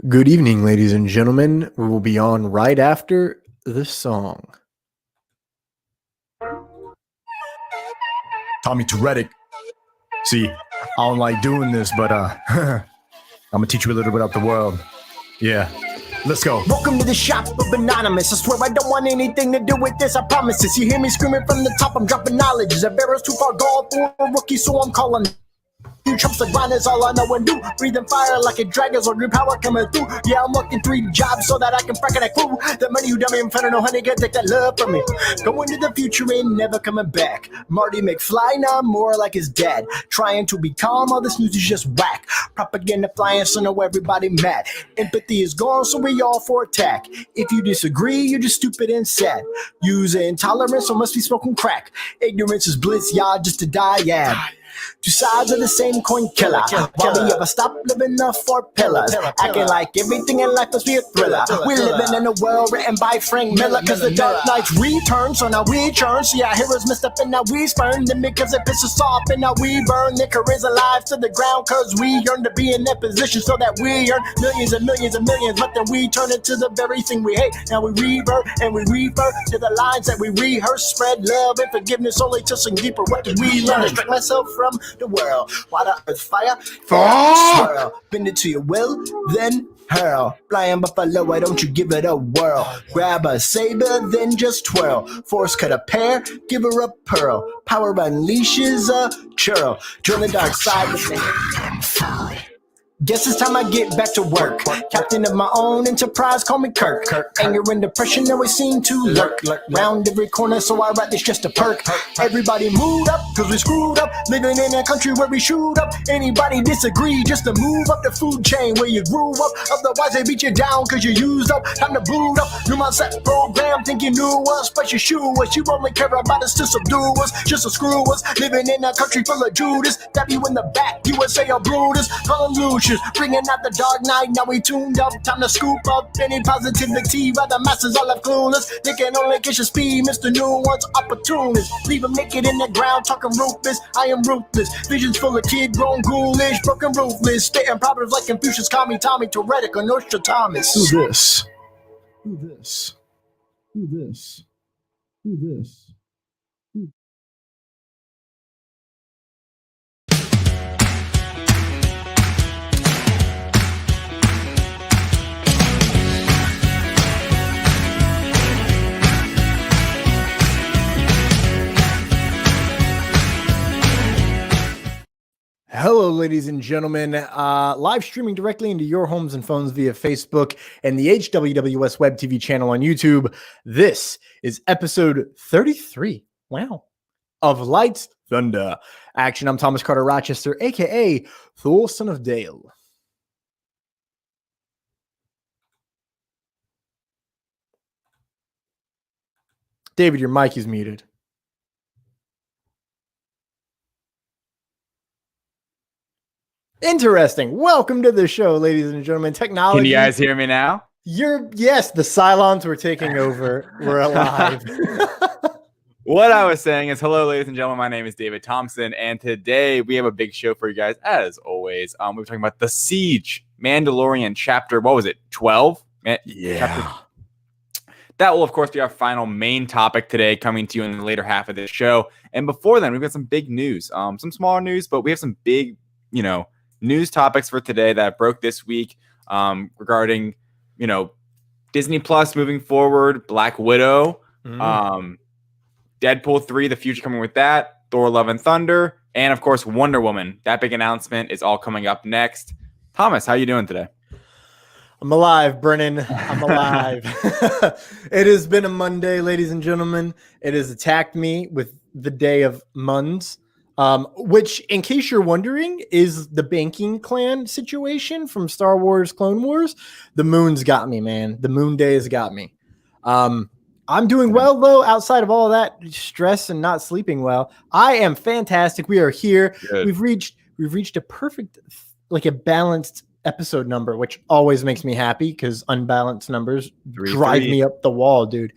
Good evening, ladies and gentlemen. We will be on right after this song. Tommy Torettic. See, I don't like doing this, but I'm gonna teach you a little bit about the world. Yeah. Let's go. Welcome to the shop of Anonymous. I swear I don't want anything to do with this, I promise this. You hear me screaming from the top, I'm dropping knowledge. A barrel's too far gone for a rookie, so I'm calling you chumps. The grind is all I know and do. Breathing fire like a dragon's or new power coming through. Yeah, I'm working 3 jobs so that I can frack that crew. The money you dummy in front of no honey can take that love from me. Going to the future and never coming back. Marty McFly, now more like his dad. Trying to be calm, all this news is just whack. Propaganda flying, so know everybody mad. Empathy is gone, so we all for attack. If you disagree, you're just stupid and sad. Use intolerance, so must be smoking crack. Ignorance is bliss, y'all, just to die, yeah. 2 sides of the same coin, killer. Why we ever stop living up for pillars? Acting like everything in life must be a thriller. We living in a world written by Frank Miller. Cause the dark nights return, so now we churn. See our heroes messed up and now we spurn them because it pisses us off and now we burn their careers alive to the ground. Cause we yearn to be in that position so that we earn millions and millions and millions. But then we turn it to the very thing we hate. Now we revert and we refer to the lines that we rehearse. Spread love and forgiveness only to sink deeper. What did we learn? Distract myself from the world. Why the earth fire? Swirl. Bend it to your will, then hurl. Flying buffalo, why don't you give it a whirl? Grab a saber, then just twirl. Force cut a pear, give her a pearl. Power unleashes a churl. Join the dark side with me. Guess it's time I get back to work. Captain of my own enterprise, call me Kirk. Anger and depression always seem to lurk. Round every corner, so I write this just a perk. Everybody moved up, cause we screwed up. Living in a country where we shoot up. Anybody disagree, just to move up the food chain where you grew up. Otherwise they beat you down cause you used up. Time to boot up, new mindset program. Think you knew us, but you shoe us. You only care about us to subdue us, just to screw us. Living in a country full of Judas. Stab you in the back, USA or Brutus. Convolution. Bringing out the dark night, now we tuned up. Time to scoop up any positivity. While the masses all have clueless. They can only catch your speed, Mr. New One's opportunist. Leave them naked in the ground, talking ruthless. I am ruthless. Visions full of kid grown ghoulish, broken ruthless. Spitting proverbs like Confucius, call me Tommy Torettic or Nostradamus. Who this? Who this? Who this? Who this? Hello, ladies and gentlemen. Live streaming directly into your homes and phones via Facebook and the HWWS WebTV channel on YouTube. This is episode 33. Wow. Of Lights, Thunder, Action. I'm Thomas Carter Rochester, aka Thor, son of Dale. David, your mic is muted. Interesting. Welcome to the show, ladies and gentlemen. Technology. Can you guys hear me now? Yes, the Cylons were taking over. We're alive. What I was saying is, hello, ladies and gentlemen. My name is David Thompson, and today we have a big show for you guys, as always. We're talking about The Siege, Mandalorian chapter, what was it, 12? Yeah. That will, of course, be our final main topic today, coming to you in the later half of this show. And before then, we've got some big news, some smaller news, but we have some big, news topics for today that broke this week regarding, Disney Plus moving forward, Black Widow, Deadpool 3, the future coming with that, Thor, Love and Thunder, and of course, Wonder Woman. That big announcement is all coming up next. Thomas, how are you doing today? I'm alive, Brennan. I'm alive. It has been a Monday, ladies and gentlemen. It has attacked me with the day of Muns. Which, in case you're wondering, is the banking clan situation from Star Wars Clone Wars. The moon's got me, man. The moon day has got me. I'm doing well, though, outside of all of that stress and not sleeping well. I am fantastic. We are here. Good. We've reached a perfect, like a balanced episode number, which always makes me happy because unbalanced numbers drive me up the wall, dude.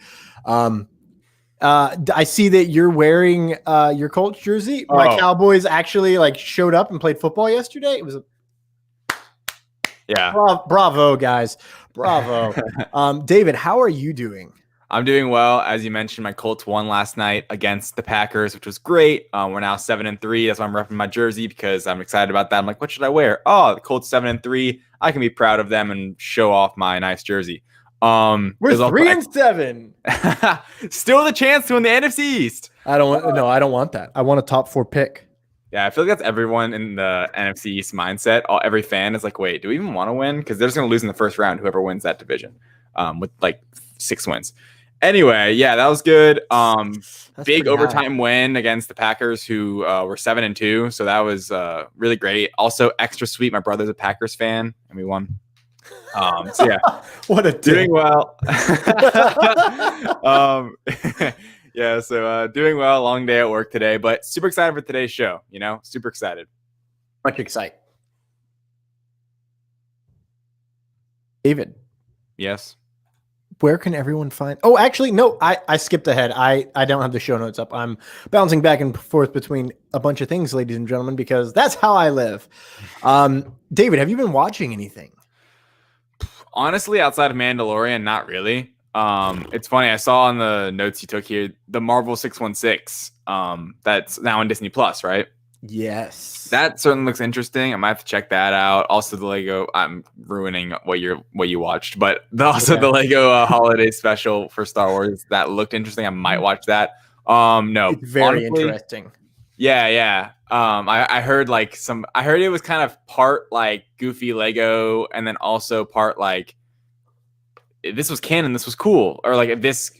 I see that you're wearing your Colts jersey. My Cowboys actually showed up and played football yesterday. Yeah. Bravo, guys. Bravo. David, how are you doing? I'm doing well. As you mentioned, my Colts won last night against the Packers, which was great. We're now 7-3. That's why I'm repping my jersey because I'm excited about that. I'm like, what should I wear? Oh, the Colts 7-3. I can be proud of them and show off my nice jersey. We're 3-7. Still the chance to win the NFC East. I don't want that. I want a top 4 pick. Yeah, I feel like that's everyone in the NFC East mindset. Every fan is like, wait, do we even want to win? Because they're just going to lose in the first round, whoever wins that division, with like 6 wins. Anyway, yeah, that was good. Big overtime win against the Packers, who were 7-2. So that was really great. Also, extra sweet. My brother's a Packers fan, and we won. So yeah, what a doing well. Yeah, so doing well. Long day at work today, but super excited for today's show. Super excited. Much excited. David. Yes. Where can everyone find? Oh, actually, no, I skipped ahead. I don't have the show notes up. I'm bouncing back and forth between a bunch of things, ladies and gentlemen, because that's how I live. David, have you been watching anything? Honestly, outside of Mandalorian, not really. It's funny. I saw on the notes you took here, the Marvel 616. That's now on Disney Plus, right? Yes. That certainly looks interesting. I might have to check that out. Also, the Lego. I'm ruining what you watched, but the Lego holiday special for Star Wars that looked interesting. I might watch that. No, it's very interesting. Yeah. I heard I heard it was kind of part like goofy Lego, and then also part like if this was canon, this was cool, or like if this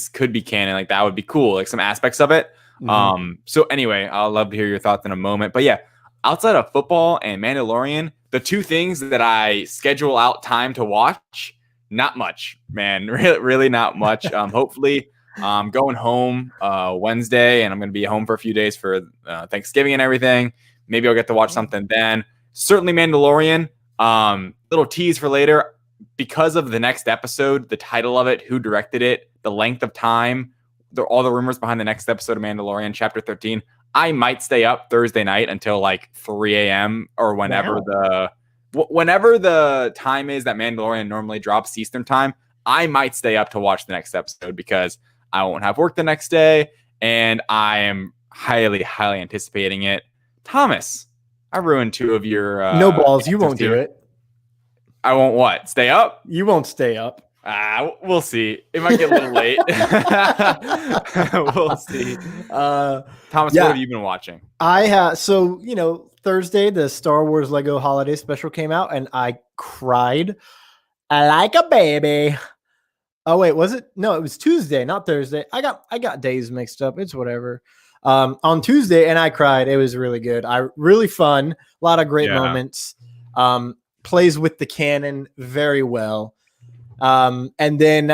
could be canon, like that would be cool, like some aspects of it. Mm-hmm. So anyway, I'll love to hear your thoughts in a moment. But yeah, outside of football and Mandalorian, the two things that I schedule out time to watch, not much, man. Really not much. Hopefully, going home Wednesday, and I'm going to be home for a few days for Thanksgiving and everything. Maybe I'll get to watch something then. Certainly Mandalorian. Little tease for later. Because of the next episode, the title of it, who directed it, the length of time, all the rumors behind the next episode of Mandalorian, Chapter 13, I might stay up Thursday night until like 3 a.m. or whenever the time is that Mandalorian normally drops Eastern time. I might stay up to watch the next episode because I won't have work the next day, and I am highly, highly anticipating it. Thomas, I ruined 2 of your no balls. You won't do it. I won't what? Stay up? You won't stay up. We'll see. It might get a little late. We'll see. Thomas, what have you been watching? Thursday, the Star Wars Lego Holiday Special came out, and I cried like a baby. Oh wait, was it? No, it was Tuesday, not Thursday. I got days mixed up. It's whatever. On Tuesday, and I cried. It was really good. Really fun. A lot of great moments. Plays with the canon very well. And then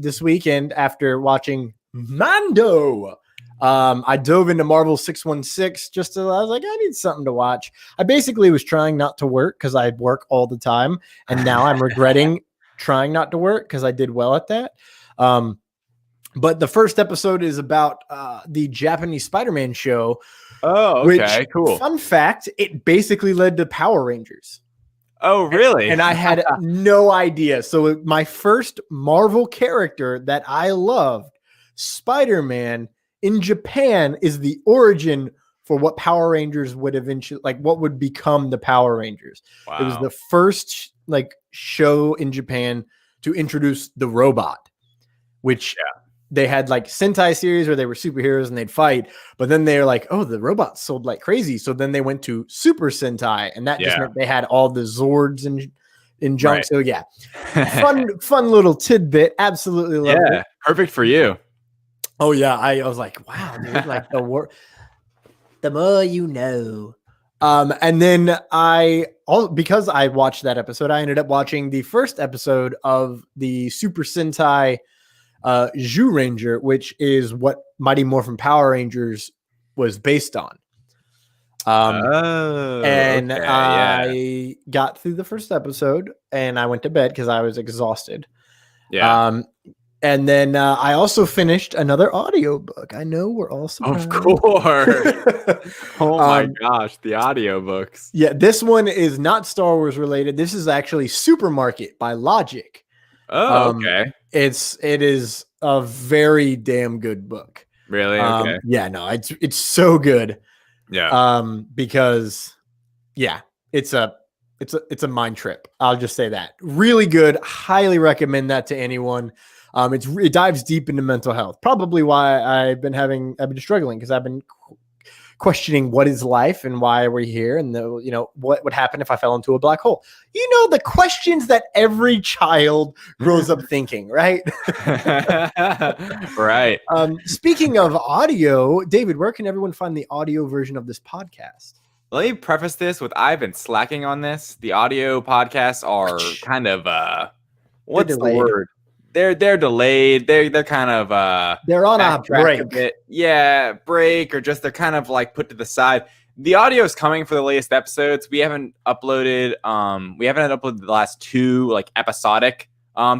this weekend, after watching Mando, I dove into Marvel 616 I was like, I need something to watch. I basically was trying not to work because I work all the time, and now I'm regretting trying not to work because I did well at that. But the first episode is about the Japanese Spider-Man show. Oh, okay, cool. Fun fact, it basically led to Power Rangers. Oh, really? And I had no idea. So my first Marvel character that I loved, Spider-Man, in Japan is the origin for what Power Rangers would eventually, like what would become the Power Rangers. Wow. It was the first show in Japan to introduce the robot, which they had like Sentai series where they were superheroes and they'd fight, but then they're like, oh, the robots sold like crazy. So then they went to Super Sentai, and that just meant they had all the Zords and junk. Right. So yeah, fun little tidbit. Absolutely love it. Perfect for you. Oh yeah. I was like, wow, dude, like the more you know. And then because I watched that episode, I ended up watching the first episode of the Super Sentai Zyuranger, which is what Mighty Morphin Power Rangers was based on. I got through the first episode and I went to bed because I was exhausted. And then I also finished another audiobook. I know we're all surprised. Of course. Oh my gosh, the audiobooks. Yeah, this one is not Star Wars related. This is actually Supermarket by Logic. Oh, okay. It is a very damn good book. Really? Okay. Yeah, no, it's so good. Yeah. Because it's a mind trip. I'll just say that. Really good. Highly recommend that to anyone. It dives deep into mental health. Probably why I've been struggling, because I've been questioning what is life and why are we here, and what would happen if I fell into a black hole. The questions that every child grows up thinking, right? Right. Speaking of audio, David, where can everyone find the audio version of this podcast? Let me preface this with I've been slacking on this. The audio podcasts are kind of what's the word? They're delayed. They're kind of they're on a break. A bit. Yeah, break, or just they're kind of like put to the side. The audio is coming for the latest episodes. We haven't uploaded the last two like episodic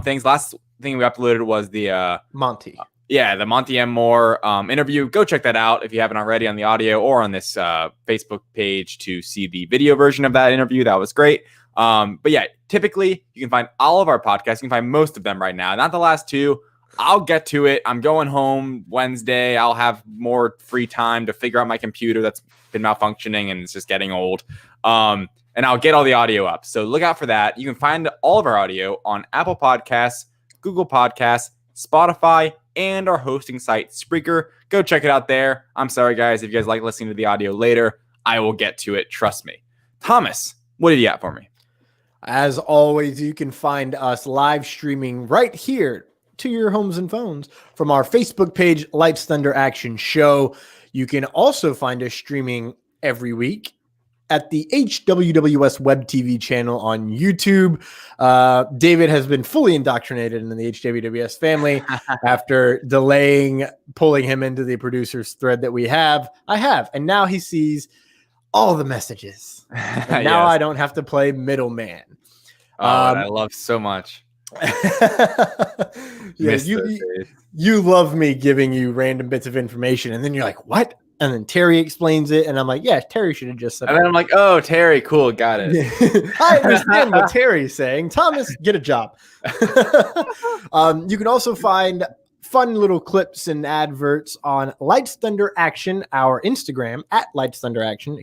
things. Last thing we uploaded was the Monty. The Monty M. Moore interview. Go check that out if you haven't already on the audio or on this Facebook page to see the video version of that interview. That was great. But yeah, typically you can find all of our podcasts. You can find most of them right now. Not the last two. I'll get to it. I'm going home Wednesday. I'll have more free time to figure out my computer that's been malfunctioning and it's just getting old. And I'll get all the audio up. So look out for that. You can find all of our audio on Apple Podcasts, Google Podcasts, Spotify, and our hosting site, Spreaker. Go check it out there. I'm sorry, guys. If you guys like listening to the audio later, I will get to it. Trust me. Thomas, what do you got for me? As always, you can find us live streaming right here to your homes and phones from our Facebook page, Lights Thunder Action Show. You can also find us streaming every week at the HWWS WebTV channel on YouTube. David has been fully indoctrinated in the HWWS family after delaying pulling him into the producer's thread that we have. And now he sees all the messages. And now I don't have to play middleman. I love so much. You love me giving you random bits of information, and then you're like, what? And then Terry explains it, and I'm like, yeah, Terry should have just said it. And then I'm like, oh, Terry, cool, got it. I understand what Terry's saying. Thomas, get a job. You can also find fun little clips and adverts on Lights Thunder Action, our Instagram, at Lights Thunder Action,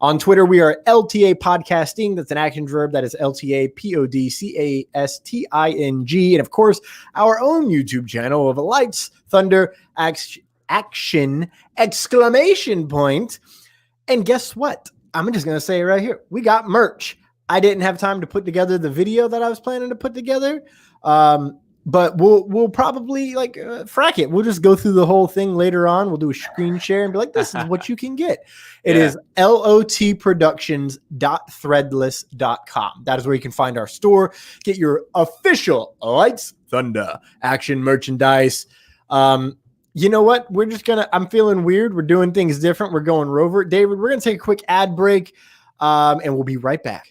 On Twitter, we are LTA Podcasting. That's an action verb. That is LTA PODCASTING. And of course, our own YouTube channel of Lights Thunder Action exclamation point. And guess what? I'm just going to say it right here. We got merch. I didn't have time to put together the video that I was planning to put together. But we'll probably frack it. We'll just go through the whole thing later on. We'll do a screen share and be like, this is what you can get. It is lotproductions.threadless.com. That is where you can find our store. Get your official Lights Thunder Action merchandise. You know what? I'm feeling weird. We're doing things different. We're going rover. David, we're going to take a quick ad break and we'll be right back.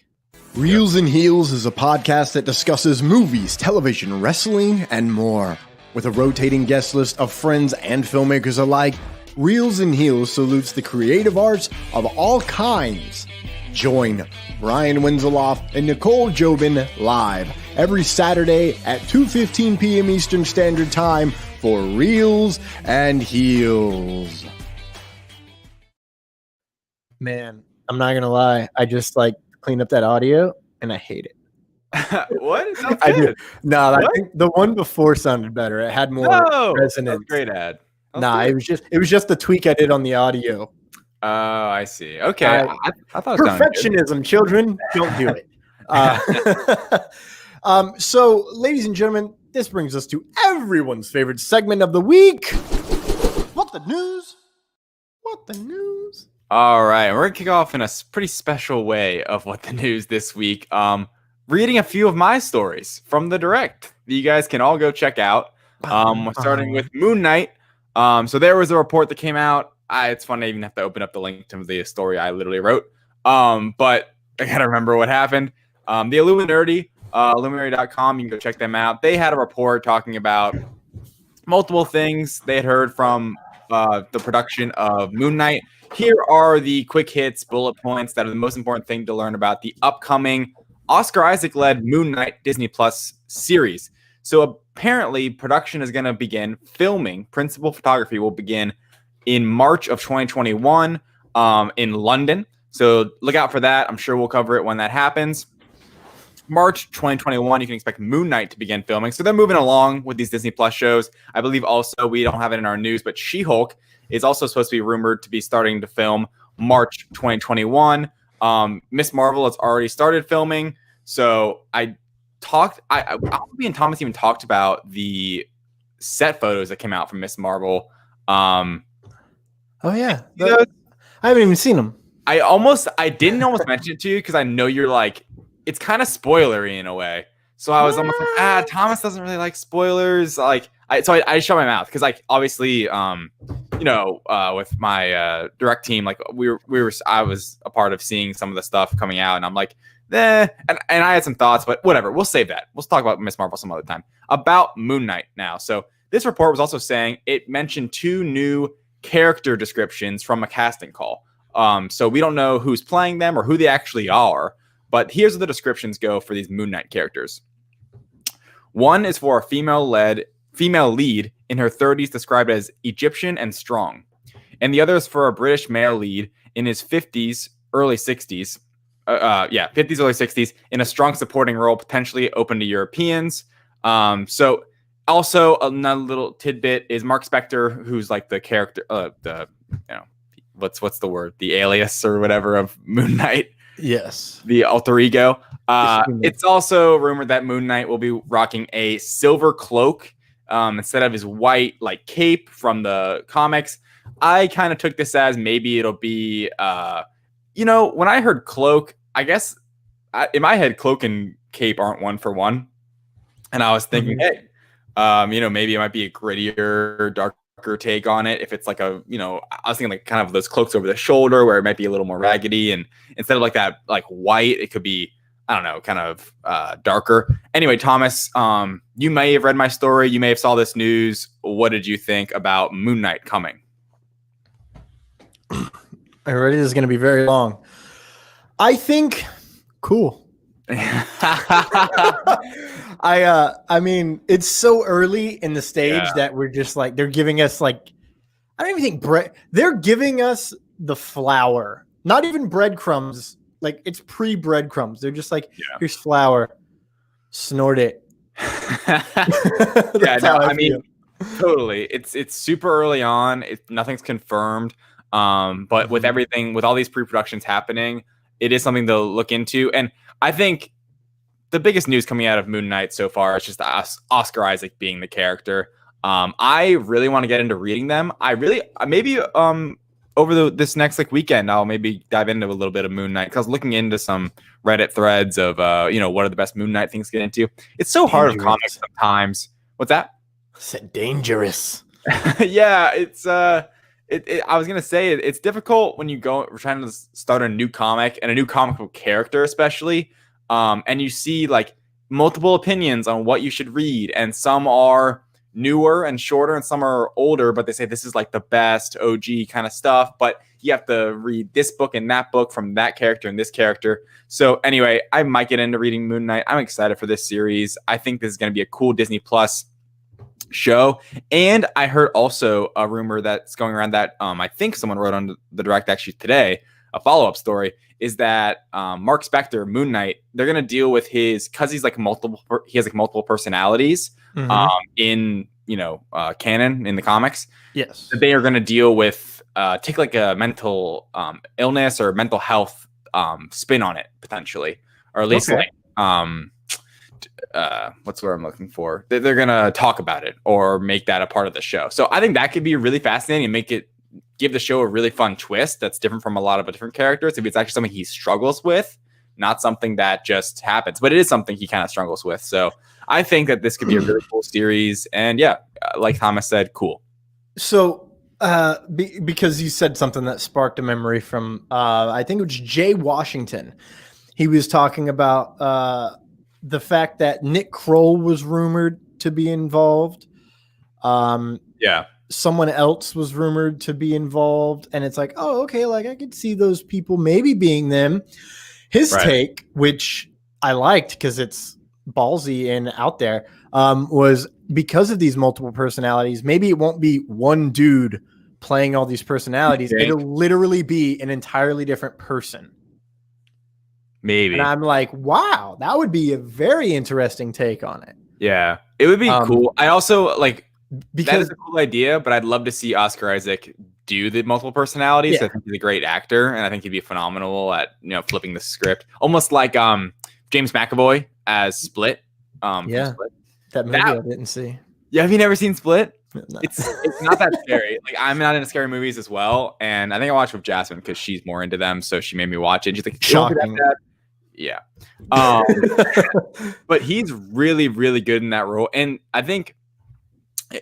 Reels and Heels is a podcast that discusses movies, television, wrestling, and more. With a rotating guest list of friends and filmmakers alike, Reels and Heels salutes the creative arts of all kinds. Join Brian Winzeloff and Nicole Jobin live every Saturday at 2:15 p.m. Eastern Standard Time for Reels and Heels. Man, I'm not going to lie. I just clean up that audio and I hate it. What? I do. No, what? I think the one before sounded better. It had more resonance. Great ad. It was just the tweak I did on the audio. Oh, I see. Okay. I thought perfectionism, children, don't do it. So, ladies and gentlemen, this brings us to everyone's favorite segment of the week. What the news? What the news? All right, we're gonna kick off in a pretty special way of what the news this week. Reading a few of my stories from the direct that you guys can all go check out. Starting with Moon Knight. So there was a report that came out. It's funny I even have to open up the link to the story I literally wrote. But I gotta remember what happened. The Illuminati luminary.com. You can go check them out. They had a report talking about multiple things they had heard from the production of Moon Knight. Here are the quick hits, bullet points that are the most important thing to learn about the upcoming Oscar Isaac-led Moon Knight Disney Plus series. So apparently, production is going to begin filming. Principal photography will begin in March of 2021 in London. So look out for that. I'm sure we'll cover it when that happens. March 2021, you can expect Moon Knight to begin filming. So they're moving along with these Disney Plus shows. I believe also, we don't have it in our news, but She-Hulk is also supposed to be rumored to be starting to film March 2021. Miss Marvel has already started filming. So me and Thomas even talked about the set photos that came out from Miss Marvel. Oh yeah, I haven't even seen them. I didn't almost mention it to you because I know you're like, it's kind of spoilery in a way. So I was almost like, Thomas doesn't really like spoilers. Like, I shut my mouth because, like, obviously, with my direct team, like I was a part of seeing some of the stuff coming out, and I'm like, and I had some thoughts, but whatever. We'll save that. We'll talk about Miss Marvel some other time. About Moon Knight now. So this report was also saying it mentioned 2 new character descriptions from a casting call. So we don't know who's playing them or who they actually are. But here's where the descriptions go for these Moon Knight characters. One is for a female lead in her 30s, described as Egyptian and strong. And the other is for a British male lead in his 50s, early 60s. 50s, early 60s, in a strong supporting role, potentially open to Europeans. So also another little tidbit is Mark Spector, who's like the character, what's the word? The alias or whatever of Moon Knight. Yes. The alter ego. It's also rumored that Moon Knight will be rocking a silver cloak instead of his white like cape from the comics. I kind of took this as maybe it'll be, when I heard cloak, I guess in my head, cloak and cape aren't one for one. And I was thinking, hey, maybe it might be a grittier, darker take on it. If it's like I was thinking like kind of those cloaks over the shoulder where it might be a little more raggedy, and instead of like that like white, it could be, I don't know, kind of darker. Anyway, Thomas, you may have read my story, you may have saw this news. What did you think about Moon Knight coming? Already, this is going to be very long. I think cool. I mean, it's so early in the stage that we're just like, they're giving us like, I don't even think they're giving us the flour, not even breadcrumbs. Like, it's pre-breadcrumbs. They're just like, here's flour, snort it. Totally. It's super early on. Nothing's confirmed. But with everything, with all these pre-productions happening, it is something to look into. And I think the biggest news coming out of Moon Knight so far is just Oscar Isaac being the character. I really want to get into reading them. I really maybe over this next like weekend, I'll maybe dive into a little bit of Moon Knight, because I was looking into some Reddit threads of what are the best Moon Knight things to get into. It's so hard with comics sometimes. What's that? I said dangerous. Yeah, it's I was gonna say it's difficult when we're trying to start a new comic and a new comic book character, especially, and you see like multiple opinions on what you should read, and some are newer and shorter, and some are older, but they say this is like the best OG kind of stuff, but you have to read this book and that book from that character and this character. So anyway, I might get into reading Moon Knight. I'm excited for this series. I think this is going to be a cool Disney Plus show. And I heard also a rumor that's going around that I think someone wrote on the Direct actually today, a follow-up story, is that Mark Spector, Moon Knight, they're going to deal with because he has like multiple personalities in canon in the comics. Yes, that they are going to deal with take like a mental illness or mental health spin on it potentially, or at least what's the word I'm looking for? They're going to talk about it or make that a part of the show. So I think that could be really fascinating and give the show a really fun twist that's different from a lot of different characters. If it's actually something he struggles with, not something that just happens, but it is something he kind of struggles with. So I think that this could be a really cool series. And yeah, like Thomas said, cool. So because you said something that sparked a memory from, I think it was Jay Washington. He was talking about the fact that Nick Kroll was rumored to be involved. Yeah. Someone else was rumored to be involved, and it's like, oh, okay, like I could see those people maybe being them. His take, which I liked because it's ballsy and out there, was because of these multiple personalities, maybe it won't be one dude playing all these personalities. It'll literally be an entirely different person. Maybe. And I'm like, wow, that would be a very interesting take on it. Yeah, it would be cool. I also like, because that is a cool idea, but I'd love to see Oscar Isaac do the multiple personalities. I think he's a great actor, and I think he'd be phenomenal at flipping the script, almost like James McAvoy as Split. Split. That movie I didn't see. Yeah, have you never seen Split? No. It's not that scary. Like, I'm not into scary movies as well, and I think I watched with Jasmine because she's more into them, so she made me watch it. She's like, shocking. Yeah. But he's really, really good in that role, and I think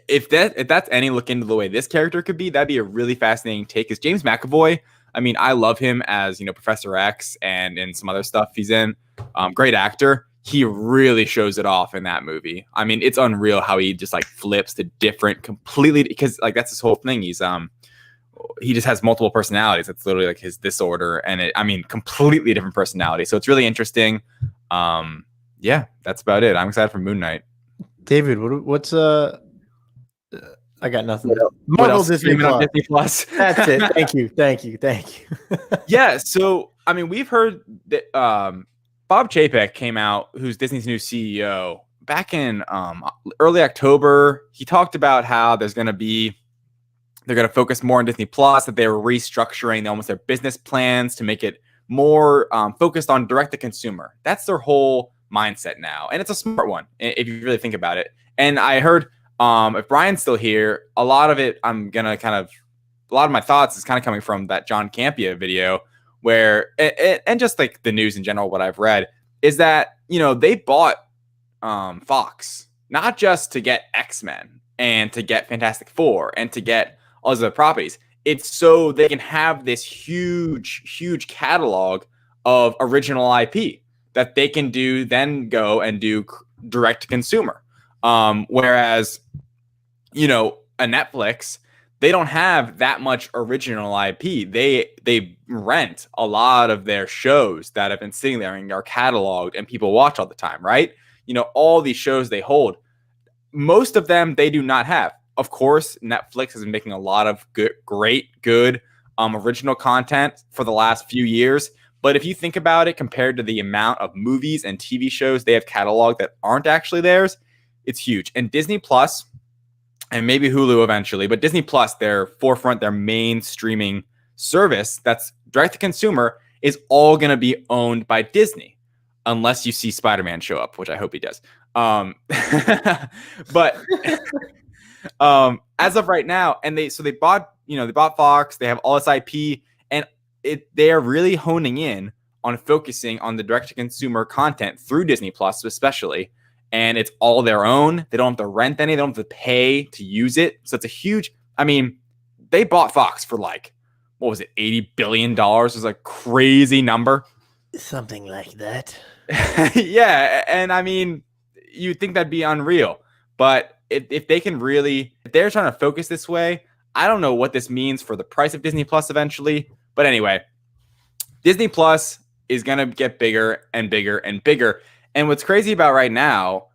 if that's any look into the way this character could be, that'd be a really fascinating take. Because James McAvoy, I mean, I love him as Professor X and in some other stuff he's in. Great actor. He really shows it off in that movie. I mean, it's unreal how he just like flips to different completely, because like that's his whole thing. He just has multiple personalities. It's literally like his disorder, and completely different personality. So it's really interesting. Yeah, that's about it. I'm excited for Moon Knight. David, what's I got nothing. Marvel Disney Plus. That's it. Thank you. Yeah. So I mean, we've heard that Bob Chapek came out, who's Disney's new CEO, back in early October. He talked about how they're going to focus more on Disney Plus, that they were restructuring almost their business plans to make it more focused on direct to consumer. That's their whole mindset now, and it's a smart one if you really think about it. And I heard. If Brian's still here, a lot of my thoughts is kind of coming from that John Campea video where, and just like the news in general, what I've read is that, they bought Fox, not just to get X-Men and to get Fantastic Four and to get all those other properties. It's so they can have this huge, huge catalog of original IP that they can then go and do direct to consumer. Whereas, a Netflix, they don't have that much original IP. They rent a lot of their shows that have been sitting there and are cataloged and people watch all the time, right? All these shows they hold, most of them they do not have. Of course, Netflix has been making a lot of great original content for the last few years. But if you think about it, compared to the amount of movies and TV shows they have cataloged that aren't actually theirs, it's huge. And Disney Plus, and maybe Hulu eventually, but Disney Plus, their main streaming service that's direct to consumer, is all going to be owned by Disney, unless you see Spider-Man show up, which I hope he does. But as of right now, and they bought Fox, they have all this IP, and they are really honing in on focusing on the direct to consumer content through Disney Plus, especially. And it's all their own. They don't have to rent any. They don't have to pay to use it. So it's a huge, they bought Fox for like, what was it? $80 billion. It was a crazy number. Something like that. Yeah. And you'd think that'd be unreal. But if they can if they're trying to focus this way, I don't know what this means for the price of Disney Plus eventually. But anyway, Disney Plus is going to get bigger and bigger and bigger. And what's crazy about right now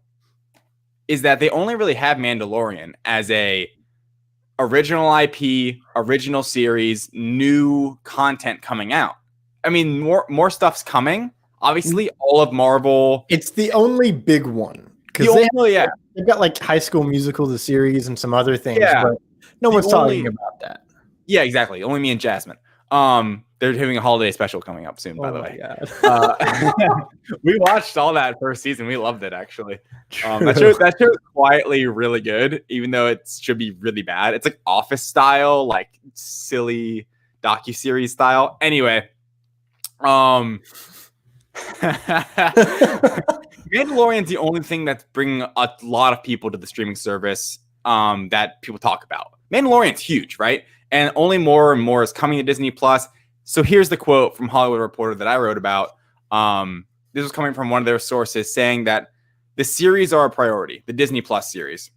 is that they only really have Mandalorian as a original IP, original series, new content coming out. More stuff's coming. Obviously, all of Marvel. It's the only big one. Because they've got like High School Musical, the series, and some other things. Yeah. But no one's talking about that. Yeah, exactly. Only me and Jasmine. They're having a holiday special coming up soon, by the way. We watched all that first season. We loved it, actually. That show is quietly really good, even though it should be really bad. It's like Office style, like silly docuseries style. Anyway, Mandalorian's the only thing that's bringing a lot of people to the streaming service that people talk about. Mandalorian's huge, right? And only more and more is coming to Disney Plus. So here's the quote from Hollywood Reporter that I wrote about. this was coming from one of their sources saying that the series are a priority, the Disney Plus series,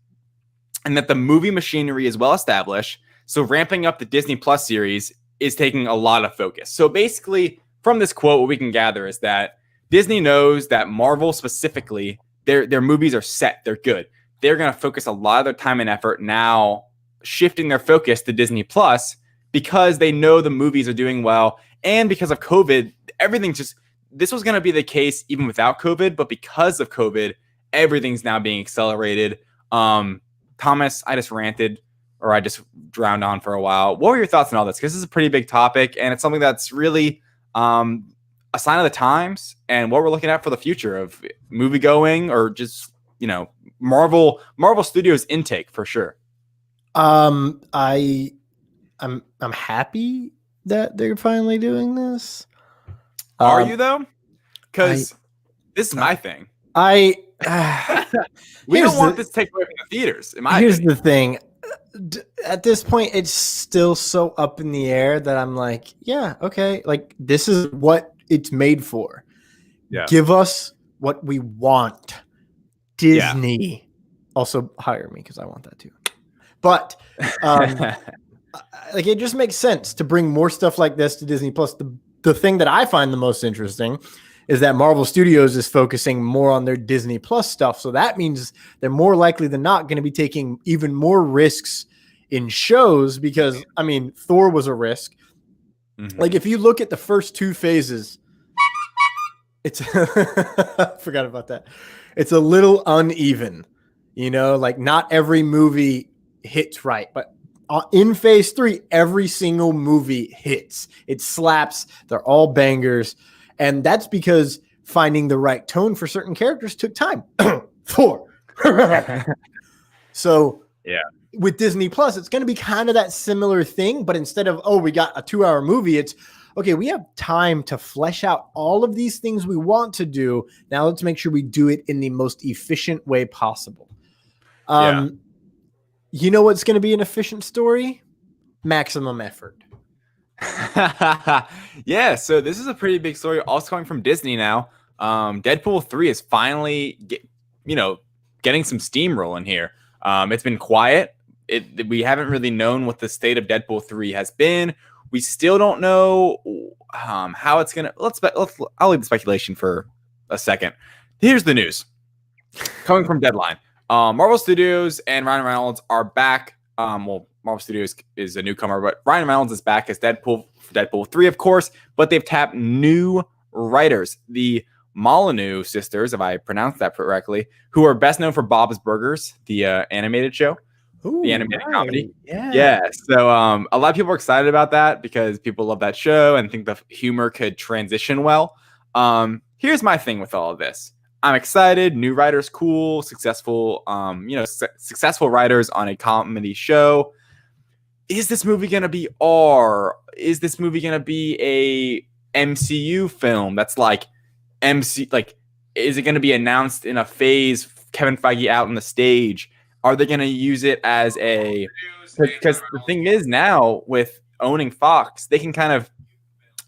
and that the movie machinery is well established. So ramping up the Disney Plus series is taking a lot of focus. So basically, from this quote, what we can gather is that Disney knows that Marvel specifically, their movies are set, they're good. They're going to focus a lot of their time and effort now shifting their focus to Disney Plus because they know the movies are doing well. And because of COVID, this was going to be the case even without COVID, but because of COVID, everything's now being accelerated. Thomas, I just ranted or I just drowned on for a while. What were your thoughts on all this? Because this is a pretty big topic and it's something that's really a sign of the times and what we're looking at for the future of movie going or just, Marvel Studios intake for sure. I'm happy that they're finally doing this. Are you though? Because this is my thing. We don't want this to take away from the theaters. Here's the thing. At this point, it's still so up in the air that I'm like, yeah, okay. Like, this is what it's made for. Yeah. Give us what we want. Disney. Yeah. Also, hire me because I want that too. But, it just makes sense to bring more stuff like this to Disney Plus. The thing that I find the most interesting is that Marvel Studios is focusing more on their Disney Plus stuff. So that means they're more likely than not going to be taking even more risks in shows because, Thor was a risk. Mm-hmm. Like, if you look at the first two phases, it's I forgot about that. It's a little uneven, not every movie hits right. But in phase 3, every single movie hits. It slaps. They're all bangers. And that's because finding the right tone for certain characters took time. Thor. So with Disney Plus, it's going to be kind of that similar thing. But instead of, we got a 2-hour movie, it's, okay, we have time to flesh out all of these things we want to do. Now let's make sure we do it in the most efficient way possible. You know what's going to be an efficient story? Maximum effort. Yeah, so this is a pretty big story also coming from Disney now. Deadpool 3 is finally getting some steam rolling here. It's been quiet. We haven't really known what the state of Deadpool 3 has been. We still don't know how it's gonna. I'll leave the speculation for a second. Here's the news coming from Deadline. Marvel Studios and Ryan Reynolds are back. Marvel Studios is a newcomer, but Ryan Reynolds is back as Deadpool for Deadpool 3, of course. But they've tapped new writers, the Molyneux sisters, if I pronounced that correctly, who are best known for Bob's Burgers, the animated show. Ooh, the animated comedy. Yeah. So a lot of people are excited about that because people love that show and think the humor could transition well. Here's my thing with all of this. I'm excited. New writers, cool, successful, successful writers on a comedy show. Is this movie going to be R? Is this movie going to be a MCU film that's like is it going to be announced in a phase, Kevin Feige out on the stage? Are they going to use it as because the thing is now with owning Fox, they can kind of,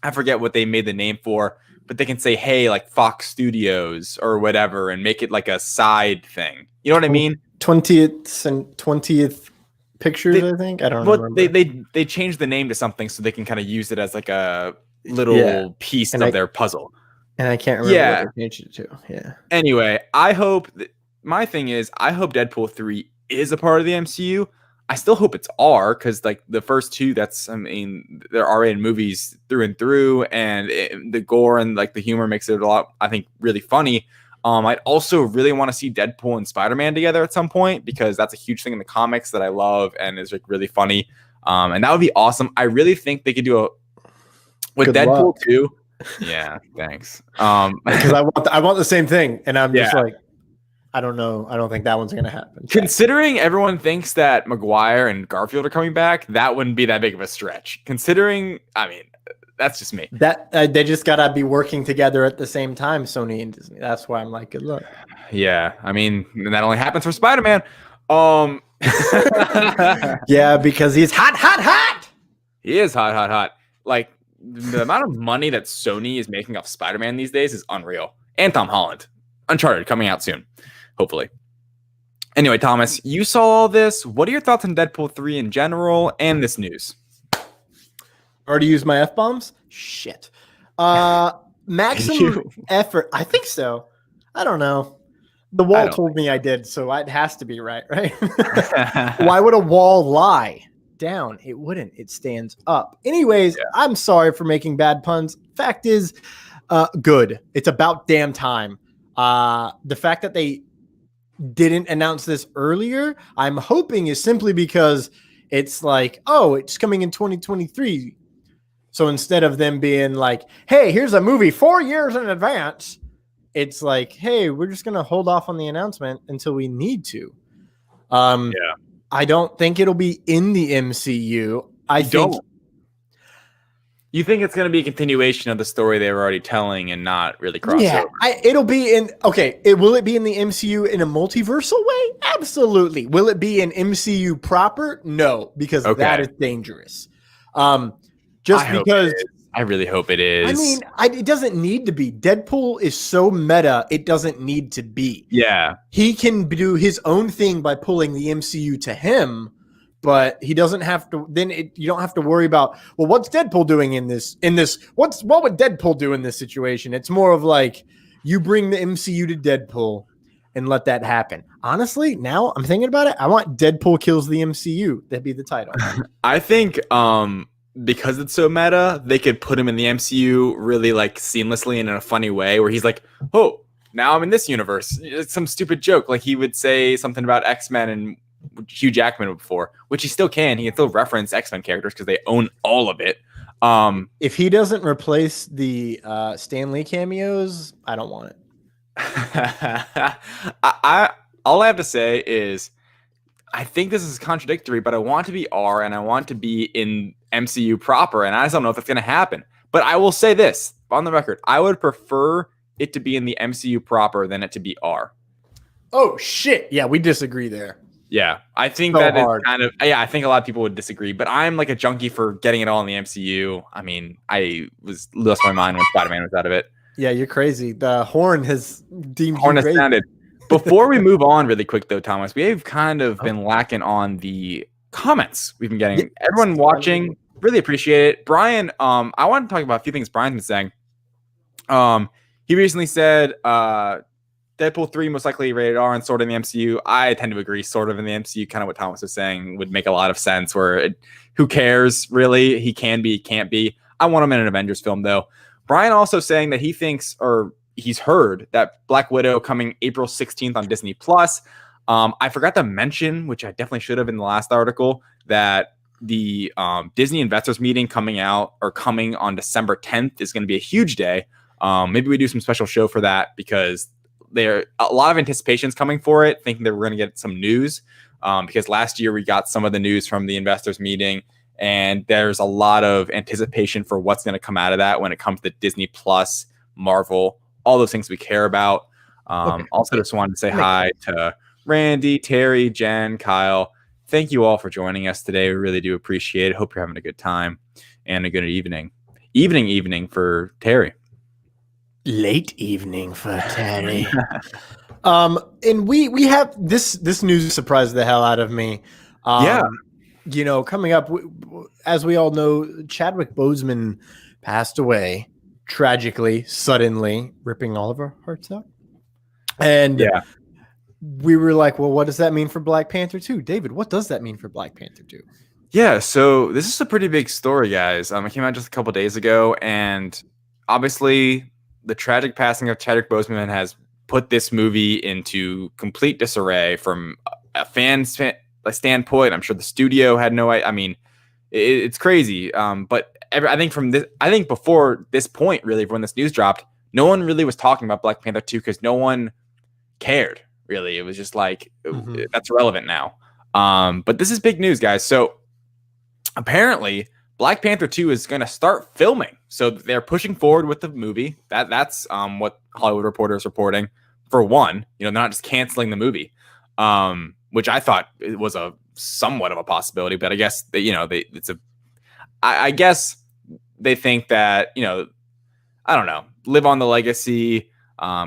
I forget what they made the name for, but they can say, hey, like Fox Studios or whatever, and make it like a side thing. You know what I mean? 20th Pictures, I think. I don't know. They changed the name to something so they can kind of use it as like a little piece of their puzzle. And I can't remember what they changed it to. Yeah. Anyway, my thing is, I hope Deadpool 3 is a part of the MCU. I still hope it's R because like the first two, they're R-rated movies through and through, and the gore and like the humor makes it a lot, I think, really funny. I'd also really want to see Deadpool and Spider-Man together at some point because that's a huge thing in the comics that I love and is like really funny. And that would be awesome. I really think they could do with Good Deadpool luck. 2. Yeah, thanks. Because I want the same thing, and I'm just like, I don't know. I don't think that one's going to happen. Considering everyone thinks that Maguire and Garfield are coming back, that wouldn't be that big of a stretch. Considering, that's just me. That they just got to be working together at the same time, Sony and Disney. That's why I'm like, good luck. Yeah, that only happens for Spider-Man. Yeah, because he's hot. He is hot. Like, the amount of money that Sony is making off Spider-Man these days is unreal. and Tom Holland. Uncharted coming out soon, hopefully. Anyway, Thomas, you saw all this. What are your thoughts on Deadpool 3 in general and this news? Already used my F-bombs? Shit. Maximum effort. I think so. I don't know. The wall told me I did, so it has to be right? Why would a wall lie? Down. It wouldn't. It stands up. Anyways, I'm sorry for making bad puns. Fact is, good. It's about damn time. The fact that they didn't announce this earlier, I'm hoping is simply because it's like, oh, it's coming in 2023. So instead of them being like, hey, here's a movie 4 years in advance, it's like, hey, we're just going to hold off on the announcement until we need to. I don't think it'll be in the MCU. You think it's going to be a continuation of the story they were already telling and not really cross over? It'll be in. Okay, will it be in the MCU in a multiversal way? Absolutely. Will it be an MCU proper? No, because that is dangerous. I really hope it is. I mean, it doesn't need to be. Deadpool is so meta, it doesn't need to be. Yeah. He can do his own thing by pulling the MCU to him, but he doesn't have to. You don't have to worry about, well, what's Deadpool doing in this? What would Deadpool do in this situation? It's more of like, you bring the MCU to Deadpool and let that happen. Honestly, now I'm thinking about it, I want Deadpool kills the MCU. That'd be the title. I think because it's so meta, they could put him in the MCU really like seamlessly and in a funny way where he's like, oh, now I'm in this universe. It's some stupid joke. Like he would say something about X-Men and Hugh Jackman before, which he still can. He can still reference X-Men characters because they own all of it. If he doesn't replace the Stan Lee cameos, I don't want it. All I have to say is I think this is contradictory, but I want to be R and I want to be in MCU proper, and I just don't know if that's going to happen. But I will say this on the record: I would prefer it to be in the MCU proper than it to be R. Oh shit! Yeah, we disagree there. Yeah, I think that is kind of. Yeah, I think a lot of people would disagree, but I'm like a junkie for getting it all in the MCU. I mean, I lost my mind when Spider-Man was out of it. Yeah, you're crazy. The horn has deemed horn has sounded. Before we move on really quick though, Thomas, we've kind of been lacking on the comments we've been getting. Yeah, everyone watching, really appreciate it. Brian, I want to talk about a few things Brian's been saying. He recently said Deadpool 3 most likely rated R and sort of in the MCU. I tend to agree, sort of in the MCU, kind of what Thomas was saying would make a lot of sense where who cares really? He can be, can't be. I want him in an Avengers film though. Brian also saying that he thinks, or he's heard that Black Widow coming April 16th on Disney Plus. I forgot to mention, which I definitely should have in the last article, that the Disney investors meeting coming on December 10th is going to be a huge day. Maybe we do some special show for that because there a lot of anticipations coming for it, thinking that we're going to get some news. Because last year we got some of the news from the investors meeting, and there's a lot of anticipation for what's going to come out of that when it comes to Disney Plus, Marvel, all those things we care about. Also, just wanted to say hi to Randy, Terry, Jen, Kyle. Thank you all for joining us today. We really do appreciate it. Hope you're having a good time and a good evening. Evening for Terry. Late evening for Terry. And we have this news surprised the hell out of me. You know, coming up, as we all know, Chadwick Boseman passed away tragically, suddenly, ripping all of our hearts out. And we were like, well, what does that mean for Black Panther 2? David, what does that mean for Black Panther 2? Yeah, so this is a pretty big story, guys. It came out just a couple days ago, and obviously the tragic passing of Chadwick Boseman has put this movie into complete disarray from a fan's standpoint. I'm sure the studio had no idea. I mean, it's crazy. But I think before this point, really, when this news dropped, no one really was talking about Black Panther 2 because no one cared, really. It was just like, that's relevant now. But this is big news, guys. So apparently Black Panther 2 is going to start filming. So they're pushing forward with the movie. That's what Hollywood Reporter is reporting. For one, they're not just canceling the movie, which I thought it was a somewhat of a possibility. But I guess I guess they think that I don't know, live on the legacy.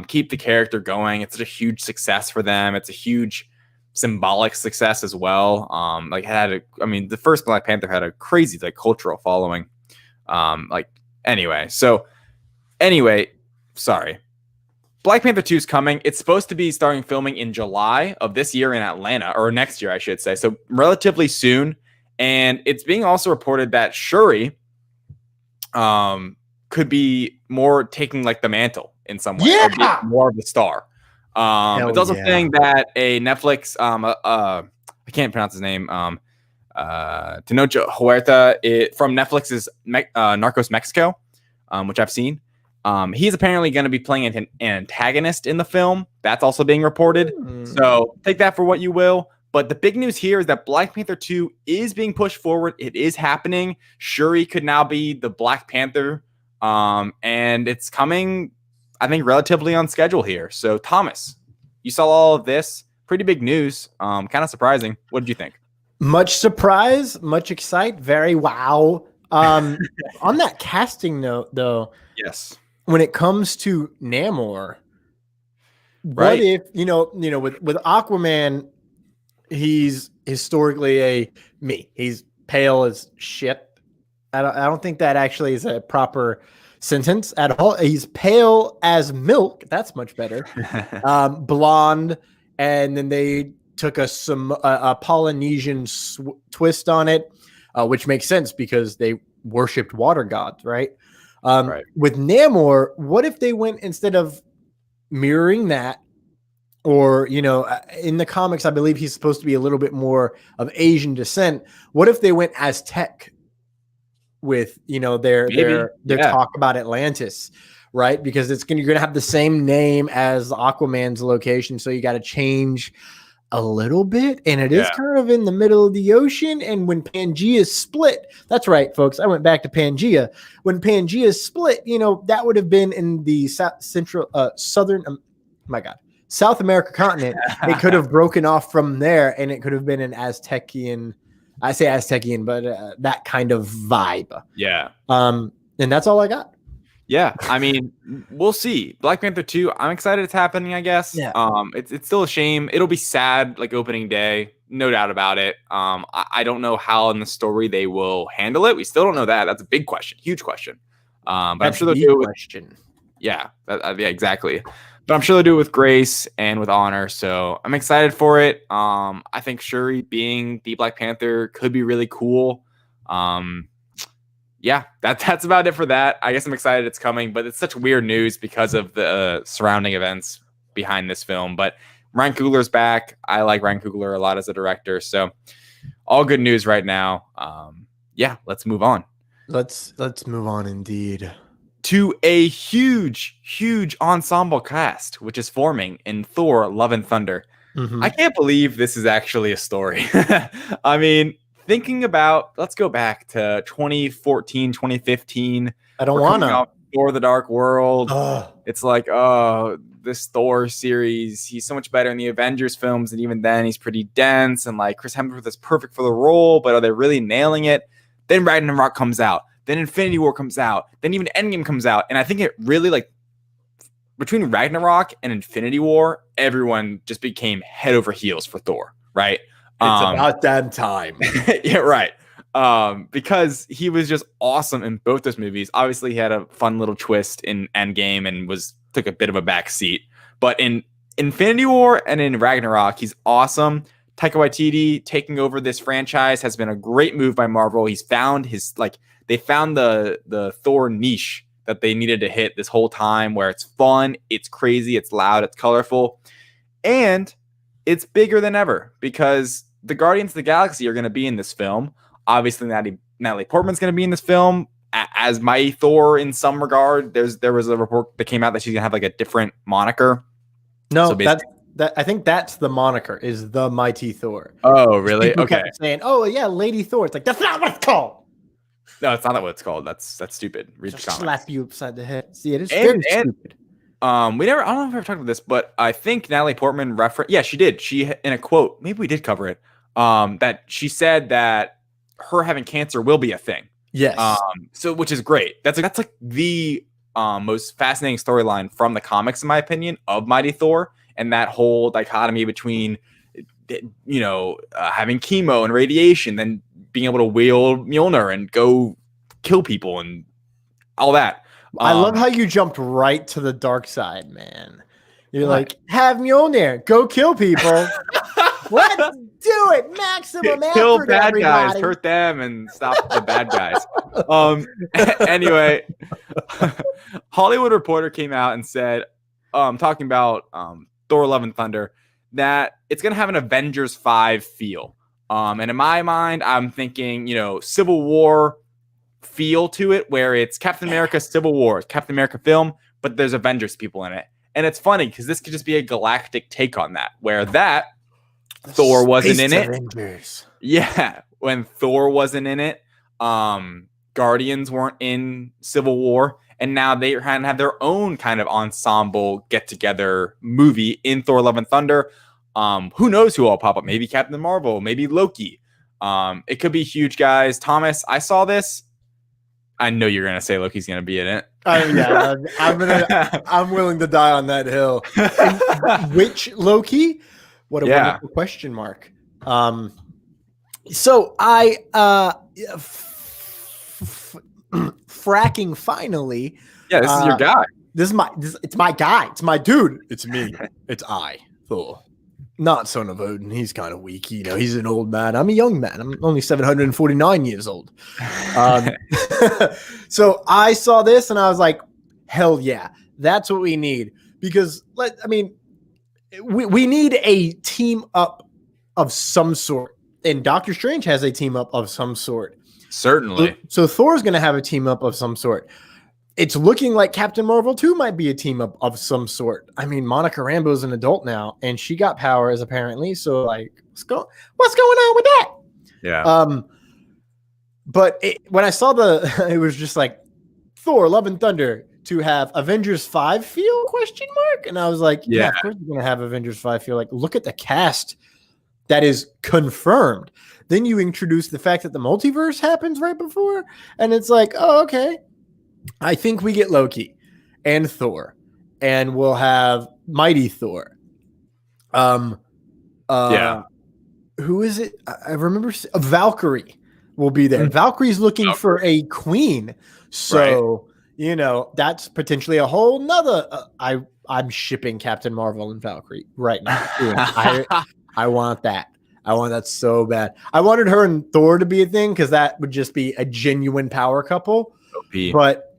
keep the character going. It's such a huge success for them. It's a huge symbolic success as well. The first Black Panther had a crazy cultural following. Sorry. Black Panther 2 is coming. It's supposed to be starting filming in July of this year in Atlanta, or next year, I should say. So relatively soon. And it's being also reported that Shuri could be more taking the mantle in some way. Yeah! Or be more of the star. It's also saying that a Netflix, I can't pronounce his name, Tenoch Huerta from Netflix's Narcos Mexico, which I've seen. He's apparently going to be playing an antagonist in the film. That's also being reported. So take that for what you will. But the big news here is that Black Panther 2 is being pushed forward. It is happening. Shuri could now be the Black Panther. And it's coming, I think, relatively on schedule here. So, Thomas, you saw all of this. Pretty big news. Kind of surprising. What did you think? Much surprise, much excite, very wow. On that casting note, though, Yes. when it comes to Namor, Right. what if with Aquaman, he's historically he's pale as shit. I don't think that actually is a proper sentence at all. He's pale as milk. That's much better. Blonde, and then they took a Polynesian twist on it, which makes sense because they worshipped water gods, right? Right. With Namor, what if they went, instead of mirroring that, or in the comics, I believe he's supposed to be a little bit more of Asian descent. What if they went Aztec with their talk about Atlantis, right? Because you're gonna have the same name as Aquaman's location, so you got to change a little bit, and it is kind of in the middle of the ocean. And when Pangea split, that's right, folks, I went back to Pangea. When Pangea split, that would have been in the South America continent. It could have broken off from there, and it could have been an Aztecian. I say Aztecian, but that kind of vibe. Yeah. And that's all I got. Yeah, I mean, we'll see. Black Panther 2, I'm excited it's happening, I guess. Yeah. It's still a shame. It'll be sad, opening day, no doubt about it. I don't know how in the story they will handle it. We still don't know that. That's a big question, huge question. But I'm sure they'll do it with, yeah, exactly. But I'm sure they'll do it with grace and with honor. So I'm excited for it. I think Shuri being the Black Panther could be really cool. Yeah, that's about it for that. I guess I'm excited it's coming, but it's such weird news because of the surrounding events behind this film. But Ryan Coogler's back. I like Ryan Coogler a lot as a director. So all good news right now. Yeah, let's move on. Let's move on indeed. To a huge ensemble cast, which is forming in Thor: Love and Thunder. Mm-hmm. I can't believe this is actually a story. I mean, thinking about, let's go back to 2014, 2015. I don't want to. Thor: The Dark World. It's like, this Thor series, he's so much better in the Avengers films, and even then he's pretty dense, and Chris Hemsworth is perfect for the role, but are they really nailing it? Then Ragnarok comes out. Then Infinity War comes out. Then even Endgame comes out. And I think it really, between Ragnarok and Infinity War, everyone just became head over heels for Thor, right? It's about that time. Yeah, right. Because he was just awesome in both those movies. Obviously, he had a fun little twist in Endgame and took a bit of a back seat. But in Infinity War and in Ragnarok, he's awesome. Taika Waititi taking over this franchise has been a great move by Marvel. He's found they found the Thor niche that they needed to hit this whole time, where it's fun, it's crazy, it's loud, it's colorful, and it's bigger than ever because the Guardians of the Galaxy are going to be in this film. Obviously, Natalie Portman's going to be in this film as Mighty Thor in some regard. There was a report that came out that she's going to have a different moniker. No, so I think that's the moniker, is the Mighty Thor. Oh, really? People okay. kept saying, "Oh yeah, Lady Thor." It's that's not what it's called. No, it's not what it's called. That's stupid. Read Just the comics. slap you upside the head. See, it is very stupid. I don't know if I've ever talked about this, but I think Natalie Portman yeah, she did. She, in a quote, maybe we did cover it, that she said that her having cancer will be a thing. Yes. So, which is great. That's the most fascinating storyline from the comics, in my opinion, of Mighty Thor, and that whole dichotomy between, having chemo and radiation, then being able to wield Mjolnir and go kill people and all that. I love how you jumped right to the dark side, man. You're like, have Mjolnir, go kill people. Let's do it. Maximum effort, kill bad everybody. guys, hurt them, and stop the bad guys. Anyway, Hollywood Reporter came out and said, talking about Thor: Love and Thunder, that it's going to have an Avengers 5 feel. And in my mind, I'm thinking, Civil War feel to it, where it's Captain America Civil War, Captain America film, but there's Avengers people in it. And it's funny because this could just be a galactic take on that, where Thor wasn't in it. Avengers. Yeah, when Thor wasn't in it, Guardians weren't in Civil War, and now they have their own kind of ensemble get-together movie in Thor: Love and Thunder. Who knows who will pop up? Maybe Captain Marvel, maybe Loki. It could be huge, guys. Thomas, I saw this. I know you're gonna say Loki's gonna be in it. I'm willing to die on that hill. And which Loki? What a wonderful question mark. So I fracking finally. Yeah, this is your guy. It's my guy. It's my dude. It's me. It's I, Thor. Not son of Odin. He's kind of weak. He's an old man. I'm a young man. I'm only 749 years old. So I saw this and I was like, hell yeah, that's what we need. Because we need a team up of some sort. And Doctor Strange has a team up of some sort. Certainly. So Thor's going to have a team up of some sort. It's looking like Captain Marvel 2 might be a team up of some sort. Monica Rambeau's an adult now, and she got powers apparently. So, what's going on with that? Yeah. But when I saw it was just like Thor: Love and Thunder to have Avengers 5 feel ? And I was like, yeah, of course you're going to have Avengers 5 feel. Like, look at the cast that is confirmed. Then you introduce the fact that the multiverse happens right before, and it's like, oh, okay. I think we get Loki and Thor, and we'll have Mighty Thor. Who is it? I remember Valkyrie will be there. Valkyrie's looking for a queen. So, that's potentially a whole nother. I'm shipping Captain Marvel and Valkyrie right now. I want that. I want that so bad. I wanted her and Thor to be a thing because that would just be a genuine power couple.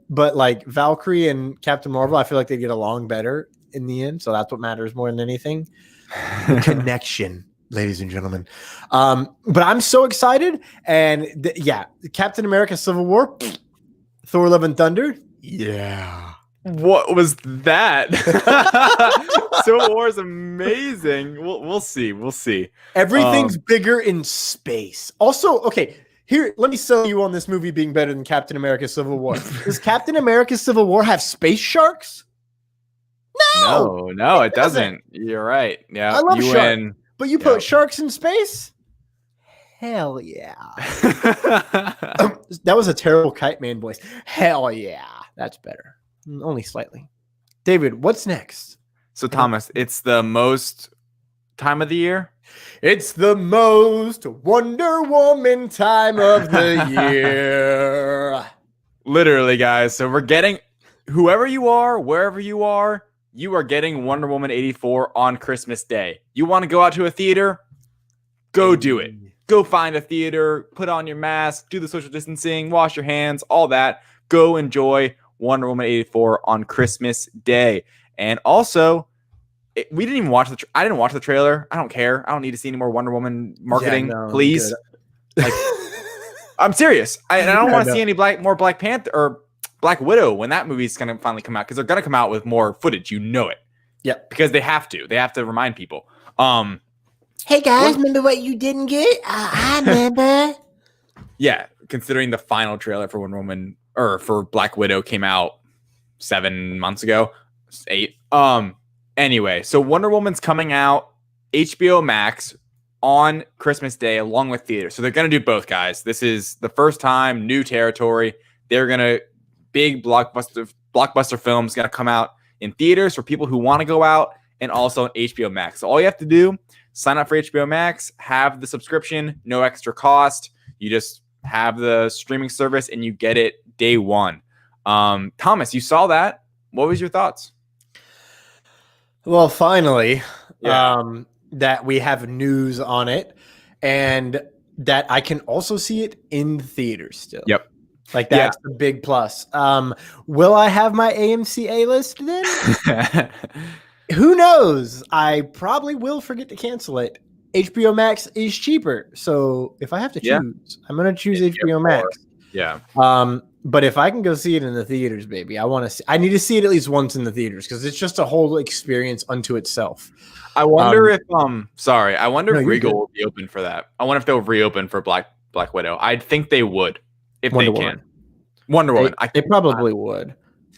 But like Valkyrie and Captain Marvel, I feel like they get along better in the end. So that's what matters more than anything. The connection, ladies and gentlemen. But I'm so excited. And Captain America Civil War, Thor: Love and Thunder. Yeah. What was that? Civil War is amazing. We'll see. We'll see. Everything's bigger in space. Also, okay. Here, let me sell you on this movie being better than Captain America Civil War. Does Captain America Civil War have space sharks? No, it doesn't. You're right. Yeah, I love you sharks. win. But you put sharks in space? Hell yeah. That was a terrible Kite Man voice. Hell yeah. That's better. Only slightly. David, what's next? So, Thomas, it's the most time of the year? It's the most Wonder Woman time of the year. Literally, guys. So we're getting, whoever you are, wherever you are getting Wonder Woman 84 on Christmas Day. You want to go out to a theater? Go do it. Go find a theater, put on your mask, do the social distancing, wash your hands, all that. Go enjoy Wonder Woman 84 on Christmas Day. And also, we didn't even watch I didn't watch the trailer. I don't care. I don't need to see any more Wonder Woman marketing, please. I'm serious. I don't want to see any more Black Panther or Black Widow when that movie's going to finally come out, because they're going to come out with more footage. It. Yeah. Because they have to. They have to remind people. Hey, guys, remember what you didn't get? I remember. Yeah, considering the final trailer for Wonder Woman or for Black Widow came out 7 months ago. 8. Anyway, so Wonder Woman's coming out HBO Max on Christmas Day along with theater. So they're going to do both, guys. This is the first time, new territory. They're going to big blockbuster films going to come out in theaters for people who want to go out, and also on HBO Max. So all you have to do, sign up for HBO Max, have the subscription, no extra cost. You just have the streaming service and you get it day one. Thomas, you saw that. What was your thoughts? Well, finally, that we have news on it, and that I can also see it in theaters still. Yep. Like that's the big plus. Will I have my AMC A list then? Who knows? I probably will forget to cancel it. HBO Max is cheaper, so if I have to choose, I'm gonna choose HBO Max. Yeah. But if I can go see it in the theaters, baby, I need to see it at least once in the theaters because it's just a whole experience unto itself. I wonder if I wonder if Regal good. will be open for that. I wonder if they'll reopen for Black Widow. I think they would if they can. Wonder Woman. They probably would.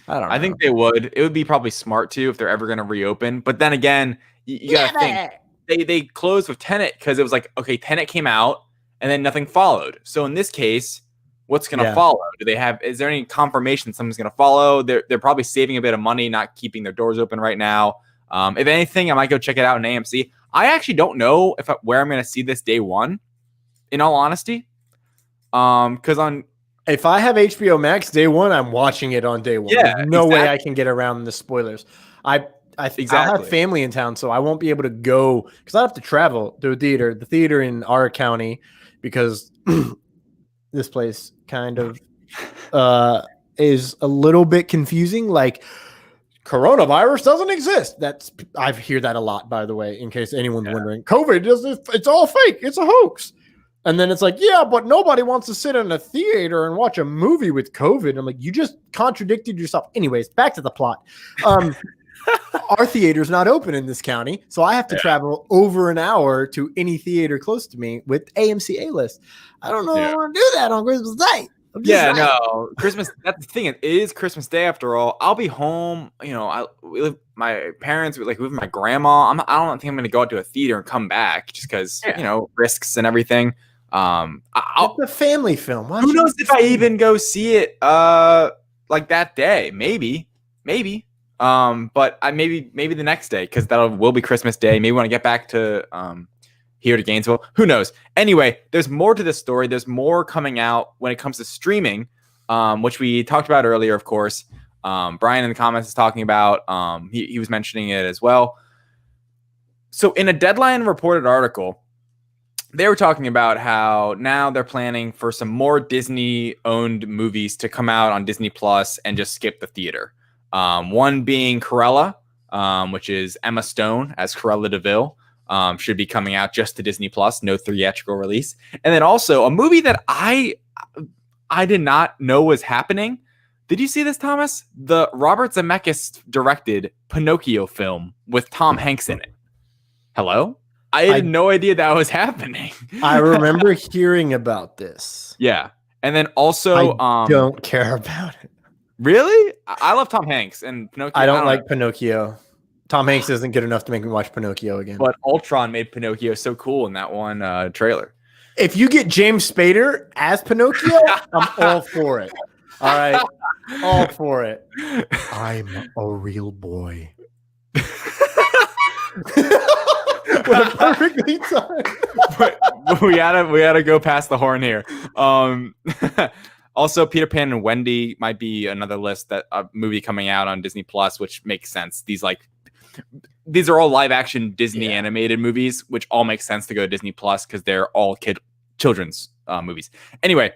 I don't know. I think they would. It would be probably smart too if they're ever going to reopen. But then again, you got to think they closed with Tenet because it was like, okay, Tenet came out and then nothing followed. So in this case, what's going to follow? Is there any confirmation something's going to follow? They're probably saving a bit of money, not keeping their doors open right now. If anything, I might go check it out in AMC. I actually don't know where I'm going to see this day one, in all honesty. Because if I have HBO Max day one, I'm watching it on day one. Yeah, There's no way I can get around the spoilers. I'll have family in town, so I won't be able to go because I have to travel to a theater. The theater in our county, because this place kind of is a little bit confusing. Like coronavirus doesn't exist. I hear that a lot, by the way, in case anyone's wondering. COVID it's all fake. It's a hoax. And then it's like, yeah, but nobody wants to sit in a theater and watch a movie with COVID. I'm like, you just contradicted yourself. Anyways, back to the plot. Our theater's not open in this county, so I have to travel over an hour to any theater close to me with AMC A-list. I don't know if I want to do that on Christmas Day. No, Christmas. That's the thing. It is Christmas Day after all. I'll be home. My parents live with my grandma. I don't think I'm going to go out to a theater and come back just because risks and everything. It's a family film. Who knows if I even go see it like that day? Maybe. But maybe the next day because will be Christmas Day. Maybe when I get back to here to Gainesville. Who knows? Anyway, there's more to this story. There's more coming out when it comes to streaming, which we talked about earlier, of course. Brian in the comments is talking about. He was mentioning it as well. So in a Deadline reported article, they were talking about how now they're planning for some more Disney-owned movies to come out on Disney Plus and just skip the theater. One being Cruella, which is Emma Stone as Cruella DeVille, should be coming out just to Disney Plus, no theatrical release. And then also a movie that I did not know was happening. Did you see this, Thomas? The Robert Zemeckis directed Pinocchio film with Tom Hanks in it. Hello? I had no idea that was happening. I remember hearing about this. Yeah. And then also I don't care about it. Really? I love Tom Hanks and Pinocchio. I don't like Pinocchio. Tom Hanks isn't good enough to make me watch Pinocchio again. But Ultron made Pinocchio so cool in that one trailer. If you get James Spader as Pinocchio, I'm all for it. All right. All for it. I'm a real boy. What a perfectly timed. But we gotta go past the horn here. Also, Peter Pan and Wendy might be another list that a movie coming out on Disney Plus, which makes sense. These are all live action Disney animated movies, which all make sense to go to Disney Plus because they're all children's movies. Anyway,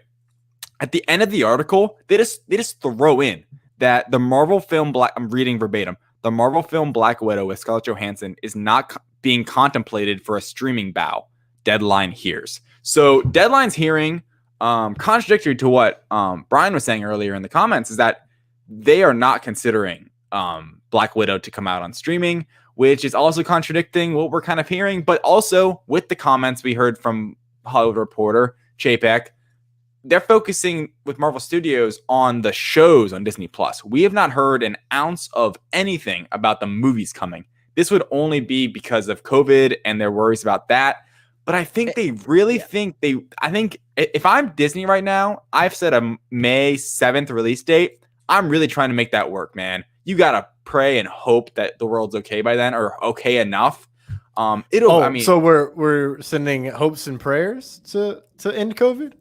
at the end of the article, they just throw in that the Marvel film I'm reading verbatim. The Marvel film Black Widow with Scarlett Johansson is not being contemplated for a streaming bow. Deadline hears. So Deadline's hearing, contradictory to what Brian was saying earlier in the comments, is that they are not considering Black Widow to come out on streaming, which is also contradicting what we're kind of hearing. But also with the comments we heard from Hollywood Reporter, Chapek, they're focusing with Marvel Studios on the shows on Disney Plus. We have not heard an ounce of anything about the movies coming. This would only be because of COVID and their worries about that. But I think they really I think if I'm Disney right now, I've set a May 7th release date. I'm really trying to make that work, man. You gotta pray and hope that the world's okay by then, or okay enough. So we're sending hopes and prayers to end COVID.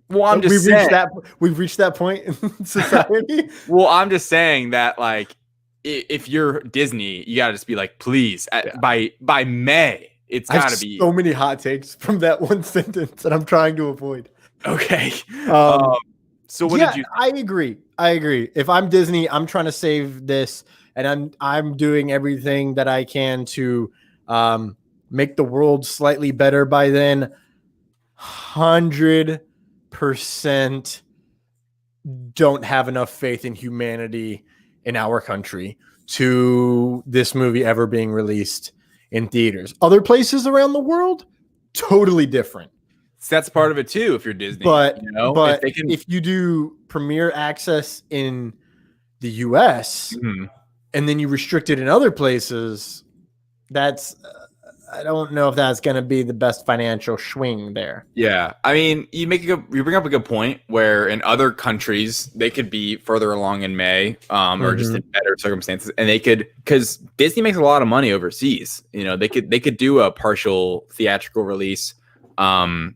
Well, I'm just saying, we've reached that point in society. Well, I'm just saying that, like, if you're Disney, you gotta just be like, please, by May, it's gotta be. So many hot takes from that one sentence that I'm trying to avoid. Okay. So what did you? I agree. If I'm Disney, I'm trying to save this, and I'm doing everything that I can to make the world slightly better by then. 100% don't have enough faith in humanity in our country to this movie ever being released in theaters. Other places around the world, totally different. So that's part of it too. If you're Disney, but if you do premiere access in the US and then you restrict it in other places, that's I don't know if that's going to be the best financial swing there. Yeah, I mean, you bring up a good point where in other countries they could be further along in May, or just in better circumstances, and they could, because Disney makes a lot of money overseas. You know, they could do a partial theatrical release in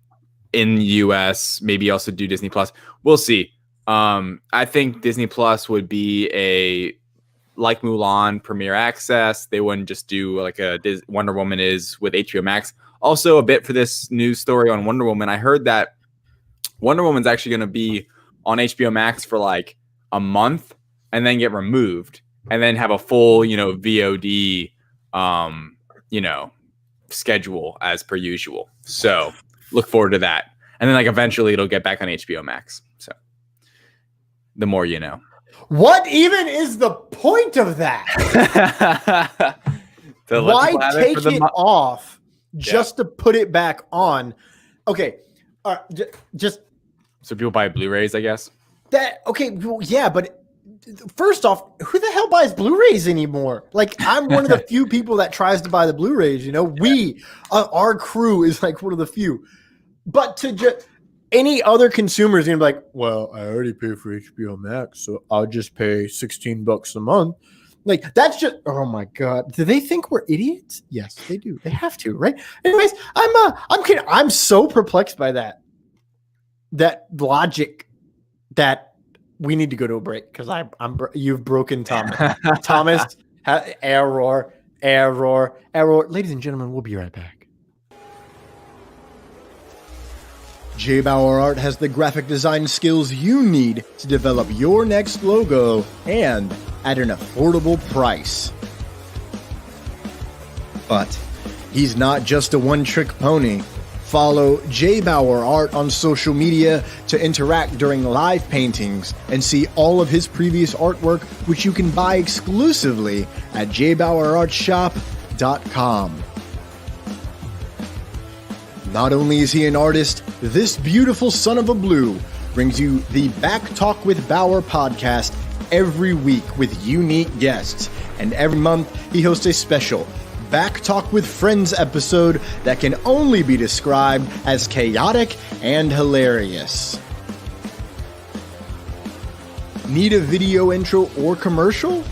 the US, maybe also do Disney Plus. We'll see. I think Disney Plus would be like Mulan premiere access. They wouldn't just do like Wonder Woman is with HBO Max. Also, a bit for this news story on Wonder Woman, I heard that Wonder Woman's actually going to be on HBO Max for like a month and then get removed and then have a full, VOD, schedule as per usual. So look forward to that. And then like eventually it'll get back on HBO Max. So the more you know. What even is the point of that? Why take it off just to put it back on? Okay, just so people buy Blu-rays, I guess. But first off, who the hell buys Blu-rays anymore? Like, I'm one of the few people that tries to buy the Blu-rays. Our crew is like one of the few. But to just any other consumer is gonna be like, well, I already pay for HBO Max, so I'll just pay $16 a month. Like, that's just, oh my god, do they think we're idiots? Yes, they do. They have to, right? Anyways, I'm kidding. I'm so perplexed by that logic that we need to go to a break because you've broken Thomas. Thomas, error. Ladies and gentlemen, we'll be right back. JBauerArt has the graphic design skills you need to develop your next logo and at an affordable price. But he's not just a one-trick pony. Follow JBauerArt on social media to interact during live paintings and see all of his previous artwork, which you can buy exclusively at JBauerArtShop.com. Not only is he an artist, this beautiful son of a blue brings you the Back Talk with Bauer podcast every week with unique guests. And every month he hosts a special Back Talk with Friends episode that can only be described as chaotic and hilarious. Need a video intro or commercial?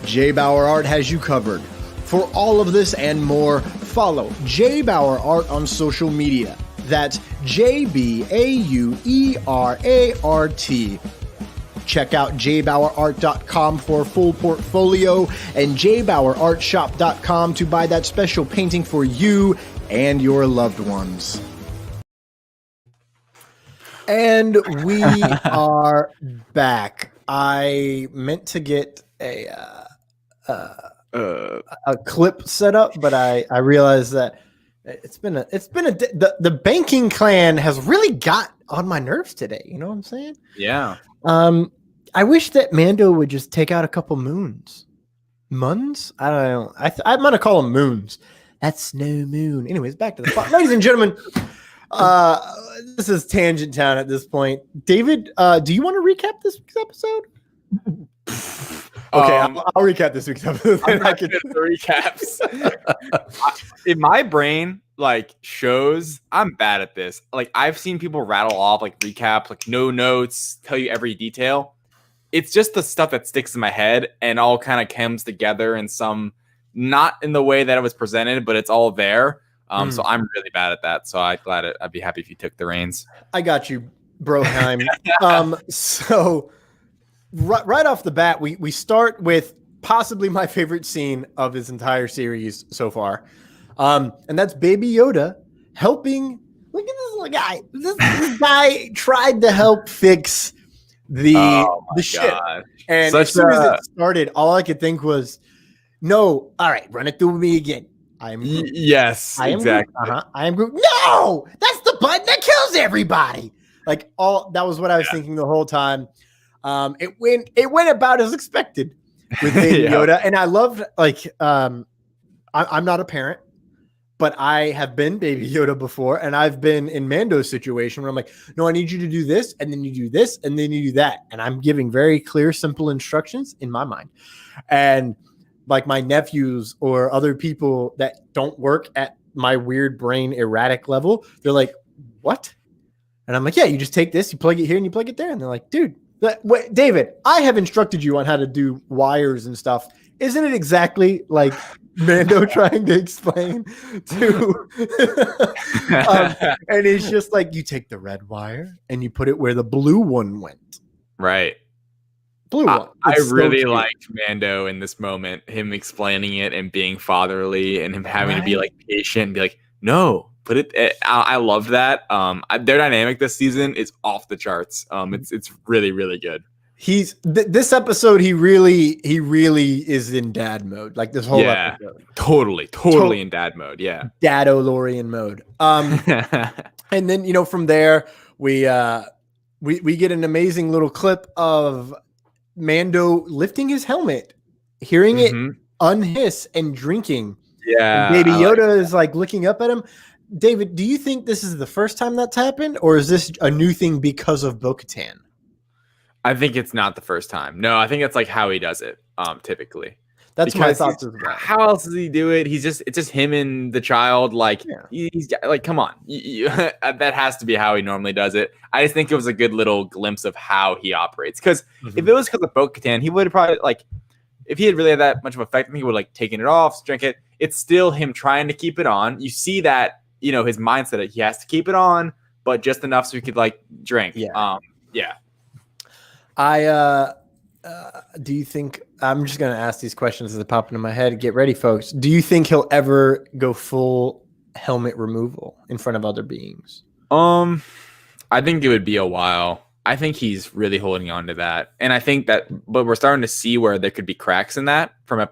JBauerArt has you covered. For all of this and more, follow JBauerArt on social media. That's JBauerArt. Check out JBauerArt.com for a full portfolio and JBauerArtShop.com to buy that special painting for you and your loved ones. And we are back. I meant to get a clip set up, but I realized that the banking clan has really got on my nerves today. You know what I'm saying? Yeah. I wish that Mando would just take out a couple moons. Muns? I don't know. I'm gonna call them moons. That's no moon. Anyways, back to the plot. Ladies and gentlemen, this is Tangent Town at this point. David, do you want to recap this week's episode? Okay, I'll recap this week's episode. I can do the recaps. In my brain, like shows, I'm bad at this. Like I've seen people rattle off like recap, like no notes, tell you every detail. it's just the stuff that sticks in my head and all kind of comes together in some, not in the way that it was presented, but it's all there. So I'm really bad at that. So I'd be happy if you took the reins. I got you, Broheim. So right off the bat, we start with possibly my favorite scene of this entire series so far. And that's Baby Yoda helping. Look at this little guy. This guy tried to help fix the ship. And as soon as it started, all I could think was, no, all right, run it through me again. I am Groot. Yes, exactly. I am Groot. No, that's the button that kills everybody. Like that was what I was thinking the whole time. It went about as expected with Baby Yoda, and I loved I'm not a parent, but I have been Baby Yoda before, and I've been in Mando's situation where I'm like, no, I need you to do this, and then you do this, and then you do that, and I'm giving very clear, simple instructions in my mind, and like my nephews or other people that don't work at my weird brain erratic level, they're like, what? And I'm like, yeah, you just take this, you plug it here and you plug it there. And they're like, dude, wait, David, I have instructed you on how to do wires and stuff. Isn't it exactly like Mando trying to explain to, and it's just like, you take the red wire and you put it where the blue one went. Right. Blue one. I really liked Mando in this moment, him explaining it and being fatherly and him having to be like patient and be like, no, put it. I love that. Their dynamic this season is off the charts. It's really, really good. This episode, he really is in dad mode. Like this whole episode. Totally in dad mode. Yeah. Dadolorian mode. And then, from there, we get an amazing little clip of Mando lifting his helmet, hearing it unhiss and drinking. Yeah. And Baby Yoda is like looking up at him. David, do you think this is the first time that's happened, or is this a new thing because of Bo-Katan? I think it's not the first time. No, I think that's like how he does it. Typically. That's my thoughts as well. How else does he do it? It's just him and the child. Like he's like, come on, that has to be how he normally does it. I just think it was a good little glimpse of how he operates. Because if it was because of Bo-Katan, he would have probably like, if he had really had that much of an effect, he would like taken it off, drink it. It's still him trying to keep it on. You see that his mindset that he has to keep it on, but just enough so he could like drink. Yeah. Do you think, I'm just going to ask these questions as they pop into my head. Get ready, folks. Do you think he'll ever go full helmet removal in front of other beings? I think it would be a while. I think he's really holding on to that. And I think that, but we're starting to see where there could be cracks in that from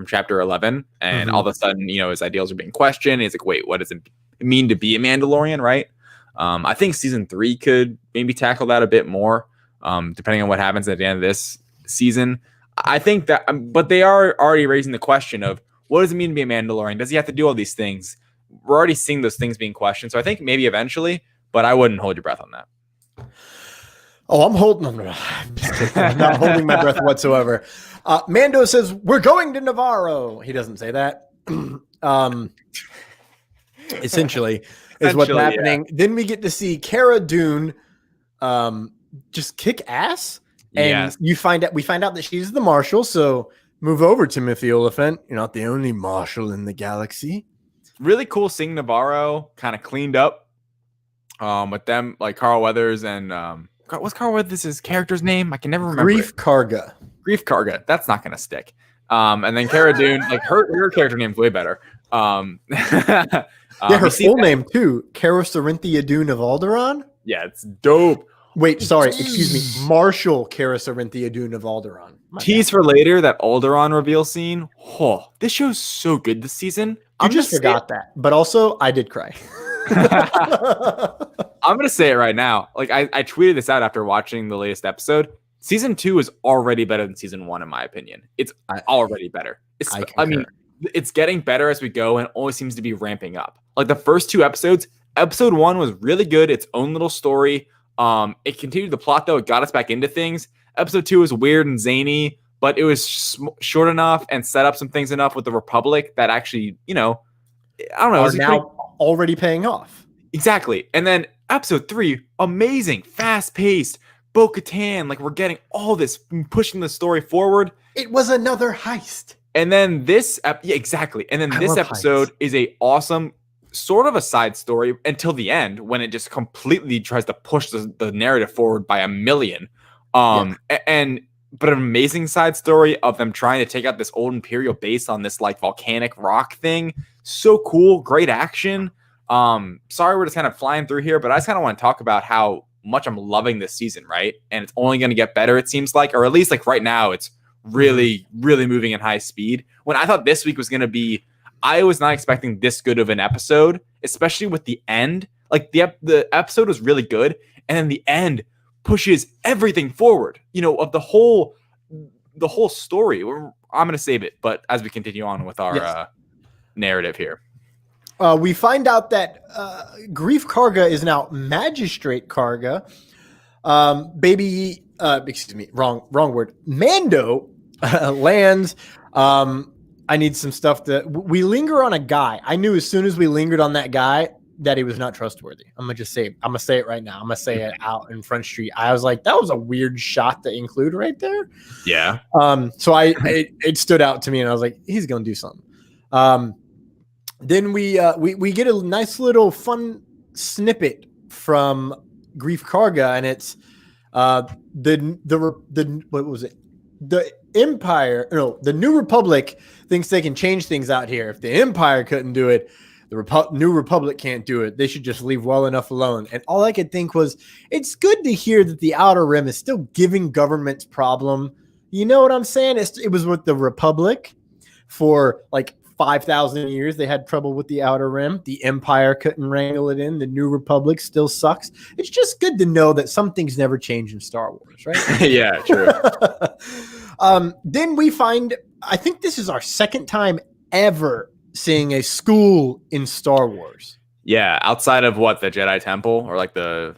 chapter 11. And all of a sudden, his ideals are being questioned. He's like, wait, what does it mean to be a Mandalorian? Right. I think season 3 could maybe tackle that a bit more. Depending on what happens at the end of this season. I think that, but they are already raising the question of what does it mean to be a Mandalorian? Does he have to do all these things? We're already seeing those things being questioned. So I think maybe eventually, but I wouldn't hold your breath on that. Oh, I'm not holding my breath whatsoever. Mando says, we're going to Navarro. He doesn't say that. Essentially is what's happening. Yeah. Then we get to see Cara Dune just kick ass. And we find out that she's the marshal. So move over, Timothy Oliphant. You're not the only marshal in the galaxy. Really cool seeing Navarro kind of cleaned up with them, like Carl Weathers and what's Carl Weathers' character's name? I can never remember. Grief Karga. That's not going to stick. And then Cara Dune, like her character name's way better. Her full name too, Cara Sarinthia Dune of Alderaan. Yeah, it's dope. Wait, sorry, excuse me. Marshal Cara Sarinthia Dune of Alderaan. Tease for later, that Alderaan reveal scene. Oh, this show's so good this season. I just forgot that. But also, I did cry. I'm going to say it right now. Like, I tweeted this out after watching the latest episode. Season 2 is already better than season 1, in my opinion. It's already better. I mean, it's getting better as we go, and it always seems to be ramping up. Like, the first 2 episodes, episode 1 was really good. Its own little story. It continued the plot, though. It got us back into things. Episode 2 was weird and zany, but it was short enough and set up some things enough with the Republic that actually, I don't know. Are now already paying off. Exactly. And then episode 3, amazing, fast-paced, Bo-Katan, like we're getting all this, pushing the story forward. It was another heist. And then this, yeah, exactly. And then this episode is a awesome sort of a side story until the end when it just completely tries to push the narrative forward by a million. But an amazing side story of them trying to take out this old Imperial base on this like volcanic rock thing. So cool, great action. Sorry, we're just kind of flying through here, but I just kind of want to talk about how much I'm loving this season, right? And it's only going to get better, it seems like, or at least like right now, it's really, really moving at high speed. When I thought this week was going to be, I was not expecting this good of an episode, especially with the end. Like the episode was really good, and then the end pushes everything forward, of the whole story. I'm going to save it, but as we continue on with our narrative here. We find out that Grief Karga is now Magistrate Karga. Wrong word. Mando lands. I need some stuff we linger on a guy. I knew as soon as we lingered on that guy that he was not trustworthy. I'm going to say it right now. I'm going to say it out in Front Street. I was like, that was a weird shot to include right there. Yeah. So it stood out to me and I was like, he's going to do something. Then we get a nice little fun snippet from Grief Karga, and it's what was it? The Empire, the New Republic thinks they can change things out here. If the Empire couldn't do it, the New Republic can't do it. They should just leave well enough alone. And all I could think was, it's good to hear that the Outer Rim is still giving governments problem. You know what I'm saying? It was with the Republic for like 5,000 years. They had trouble with the Outer Rim. The Empire couldn't wrangle it in. The New Republic still sucks. It's just good to know that some things never change in Star Wars, right? Yeah, true. Then we find, I think this is our second time ever seeing a school in Star Wars. Yeah, outside of what, the Jedi Temple or like the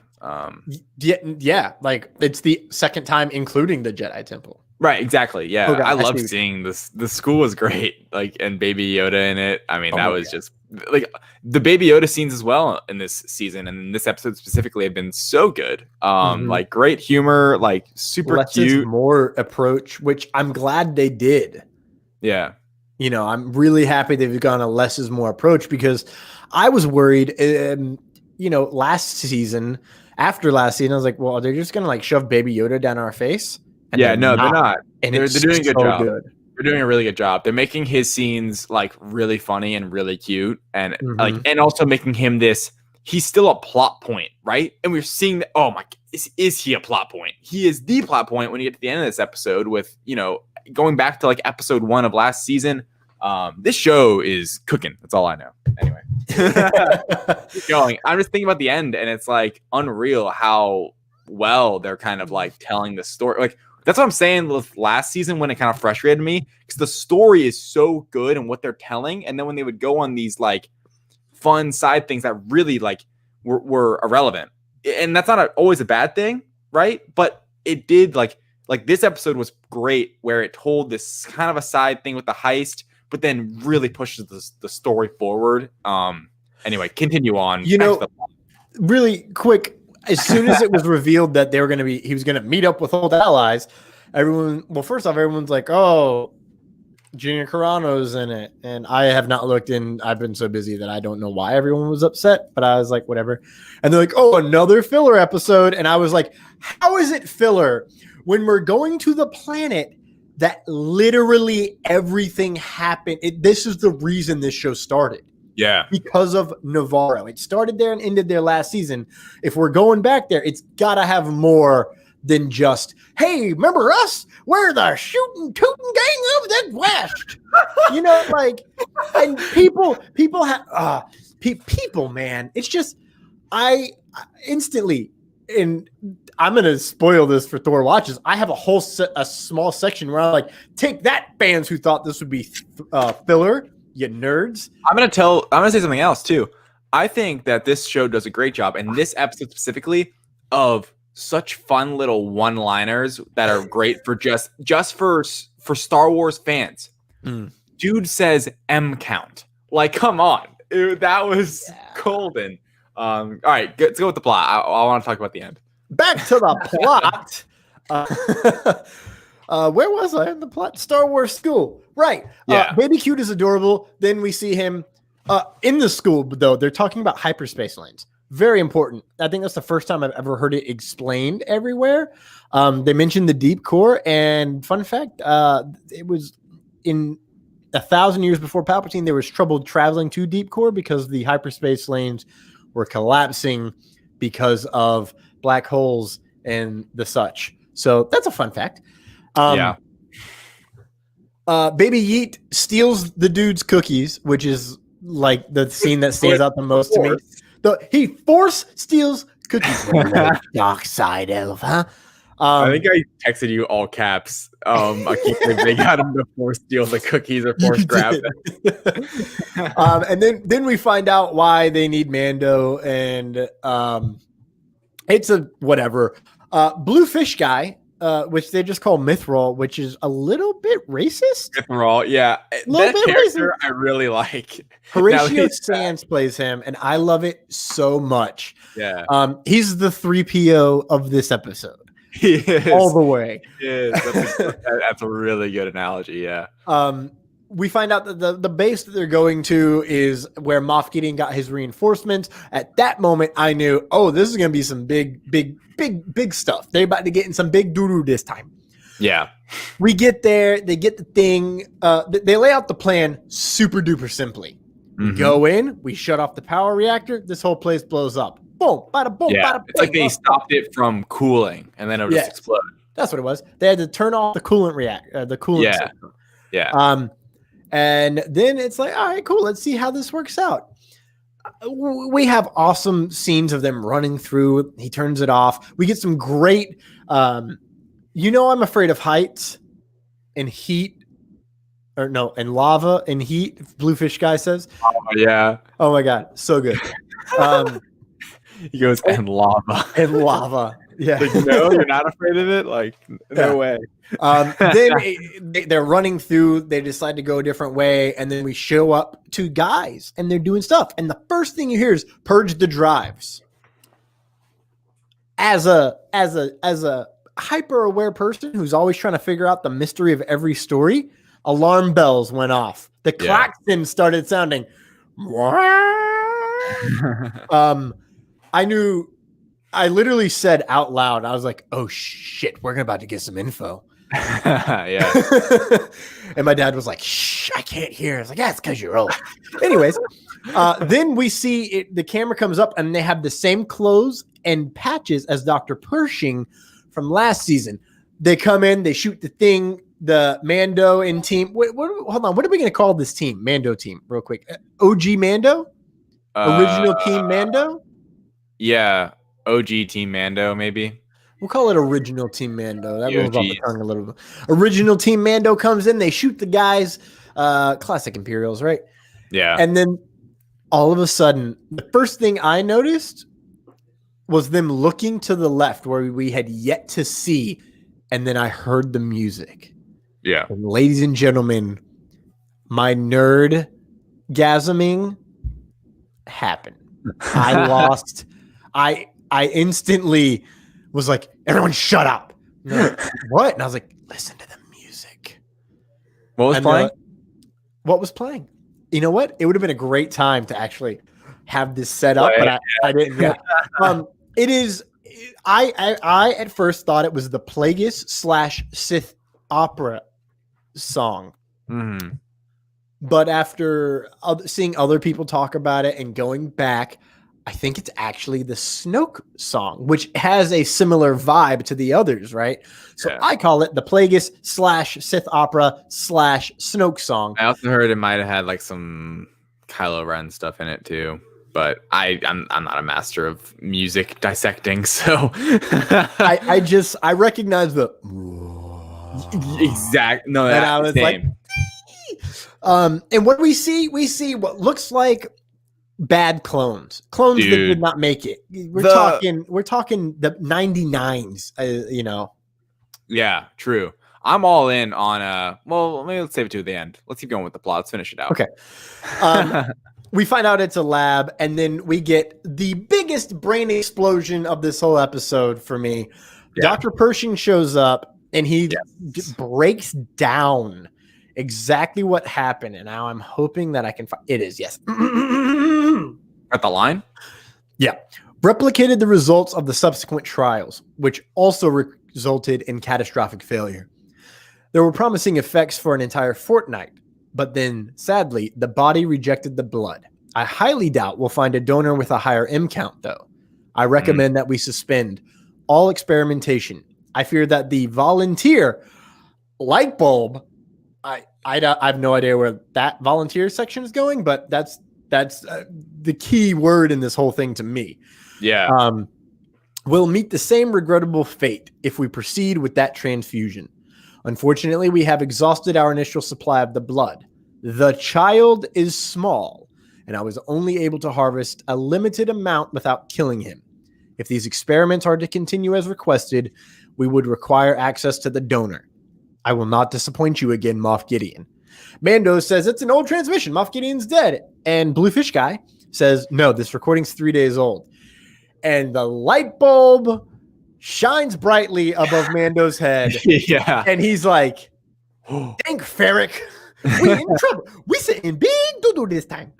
like it's the second time including the Jedi Temple. Right, exactly. Yeah, God, I love seeing this. The school was great, like, and Baby Yoda in it. I mean, that was just like the Baby Yoda scenes as well in this season and in this episode specifically have been so good. Like great humor, like super Less cute. is more approach, which I'm glad they did. Yeah. I'm really happy they've gone a less is more approach because I was worried, last season, after last season, I was like, well, they're just going to like shove Baby Yoda down our face. And they're not. And they're doing a good job. Good. They're doing a really good job. They're making his scenes like really funny and really cute, and and also making him he's still a plot point, right? And we're seeing that. Oh my, is he a plot point? He is the plot point when you get to the end of this episode with, going back to like episode 1 of last season. This show is cooking. That's all I know. Anyway, keep going. I'm just thinking about the end, and it's like unreal how well they're kind of like telling the story. Like, that's what I'm saying with last season when it kind of frustrated me, because the story is so good and what they're telling, and then when they would go on these like fun side things that really like were irrelevant, and that's not always a bad thing, right? But it did like this episode was great where it told this kind of a side thing with the heist, but then really pushes the story forward. Anyway, continue on. Really quick. As soon as it was revealed that he was going to meet up with old allies, everyone's like, oh, Gina Carano's in it. And I have not looked in. I've been so busy that I don't know why everyone was upset, but I was like, whatever. And they're like, oh, another filler episode. And I was like, how is it filler when we're going to the planet that literally everything happened? This is the reason this show started. Yeah. Because of Navarro. It started there and ended there last season. If we're going back there, it's got to have more than just, hey, remember us? We're the shooting, tooting gang of the West. And people have, people, man. It's just, I instantly, and I'm going to spoil this for Thor Watches. I have a small section where I'm like, take that, fans who thought this would be filler. You nerds. I'm gonna say something else too. I think that this show does a great job, and this episode specifically, of such fun little one-liners that are great for just for Star Wars fans. Dude says M count. Like, come on. That was golden. All right, let's go with the plot. I want to talk about the end. back to the plot. Where was I in the plot? Star Wars school. Right. Yeah. Baby Cute is adorable. Then we see him in the school, though. They're talking about hyperspace lanes. Very important. I think that's the first time I've ever heard it explained everywhere. They mentioned the deep core, and fun fact, it was in 1,000 years before Palpatine, there was trouble traveling to deep core because the hyperspace lanes were collapsing because of black holes and the such. So that's a fun fact. Yeah. Baby Yeet steals the dude's cookies, which is like the scene that stands out the most to me. He force steals cookies. Dark side elf, huh? I think I texted you all caps. I keep thinking they got him to force steal the cookies or force grab them. And then we find out why they need Mando, and it's a whatever. Blue fish guy, which they just call Mithril, which is a little bit racist. Mithril, yeah. That character I really like. Horatio Sands plays him, and I love it so much. Yeah. He's the 3PO of this episode. He is. All the way. He is. That's a really good analogy, yeah. We find out that the base that they're going to is where Moff Gideon got his reinforcements. At that moment, I knew, this is going to be some big stuff. They're about to get in some big doo-doo this time. Yeah. We get there. They get the thing. They lay out the plan super duper simply. We go in. We shut off the power reactor. This whole place blows up. Boom, bada boom, yeah. bada It's like they stopped it from cooling, and then it would just explode. That's what it was. They had to turn off the coolant reactor. The coolant system. Yeah. And then it's like, all right, cool. Let's see how this works out. We have awesome scenes of them running through. He turns it off. We get some great, I'm afraid of heights and heat, and lava and heat. Bluefish guy says. Oh, yeah. Oh my God. So good. He goes, and lava. And lava. Yeah. Like, no, you're not afraid of it? Like, no way. Then they're running through. They decide to go a different way, and then we show up to guys, and they're doing stuff. And the first thing you hear is purge the drives. As a hyper aware person who's always trying to figure out the mystery of every story, alarm bells went off. The klaxon started sounding. I literally said out loud, I was like, oh shit, we're about to get some info. Yeah. And my dad was like, shh, I can't hear. I was like, yeah, it's because you're old. Anyways, then we see it, the camera comes up and they have the same clothes and patches as Dr. Pershing from last season. They come in, they shoot the thing, the Mando and team. Hold on, what are we going to call this team? Mando team, real quick. OG Mando? Original Team Mando? Yeah. OG Team Mando, maybe. We'll call it Original Team Mando. That rolls off the tongue a little bit. Original Team Mando comes in. They shoot the guys. Classic Imperials, right? Yeah. And then all of a sudden, the first thing I noticed was them looking to the left where we had yet to see. And then I heard the music. Yeah. And ladies and gentlemen, my nerd-gasming happened. I lost. I instantly was like, everyone shut up. And like, what? And I was like, listen to the music. What was playing? What was playing? You know what? It would have been a great time to actually have this set up, but I didn't. Yeah. It is. I at first thought it was the Plagueis / Sith opera song. Mm-hmm. But after seeing other people talk about it and going back, I think it's actually the Snoke song, which has a similar vibe to the others, right? So I call it the Plagueis / Sith opera / Snoke song. I also heard it might have had like some Kylo Ren stuff in it too, but I'm not a master of music dissecting, so I recognize the exact no. And I was like, and what do we see? We see what looks like bad clones that did not make it. We're talking the 99s, Yeah, true. I'm all in on well, maybe let's save it to the end. Let's keep going with the plot. Let's finish it out. Okay. we find out it's a lab, and then we get the biggest brain explosion of this whole episode for me. Yeah. Dr. Pershing shows up, and he breaks down exactly what happened. And now I'm hoping that I can find it is, yes. At the line? Yeah. Replicated the results of the subsequent trials, which also resulted in catastrophic failure. There were promising effects for an entire fortnight, but then, sadly, the body rejected the blood. I highly doubt we'll find a donor with a higher M count, though. I recommend that we suspend all experimentation. I fear that the volunteer light bulb, I have no idea where that volunteer section is going, but that's the key word in this whole thing to me. Yeah. We'll meet the same regrettable fate if we proceed with that transfusion. Unfortunately, we have exhausted our initial supply of the blood. The child is small, and I was only able to harvest a limited amount without killing him. If these experiments are to continue as requested, we would require access to the donor. I will not disappoint you again, Moff Gideon. Mando says it's an old transmission. Moff Gideon's dead. And Bluefish Guy says, no, this recording's 3 days old. And the light bulb shines brightly above Mando's head. Yeah. And he's like, dang, Ferrick. We in trouble. We sit in big doo-doo this time.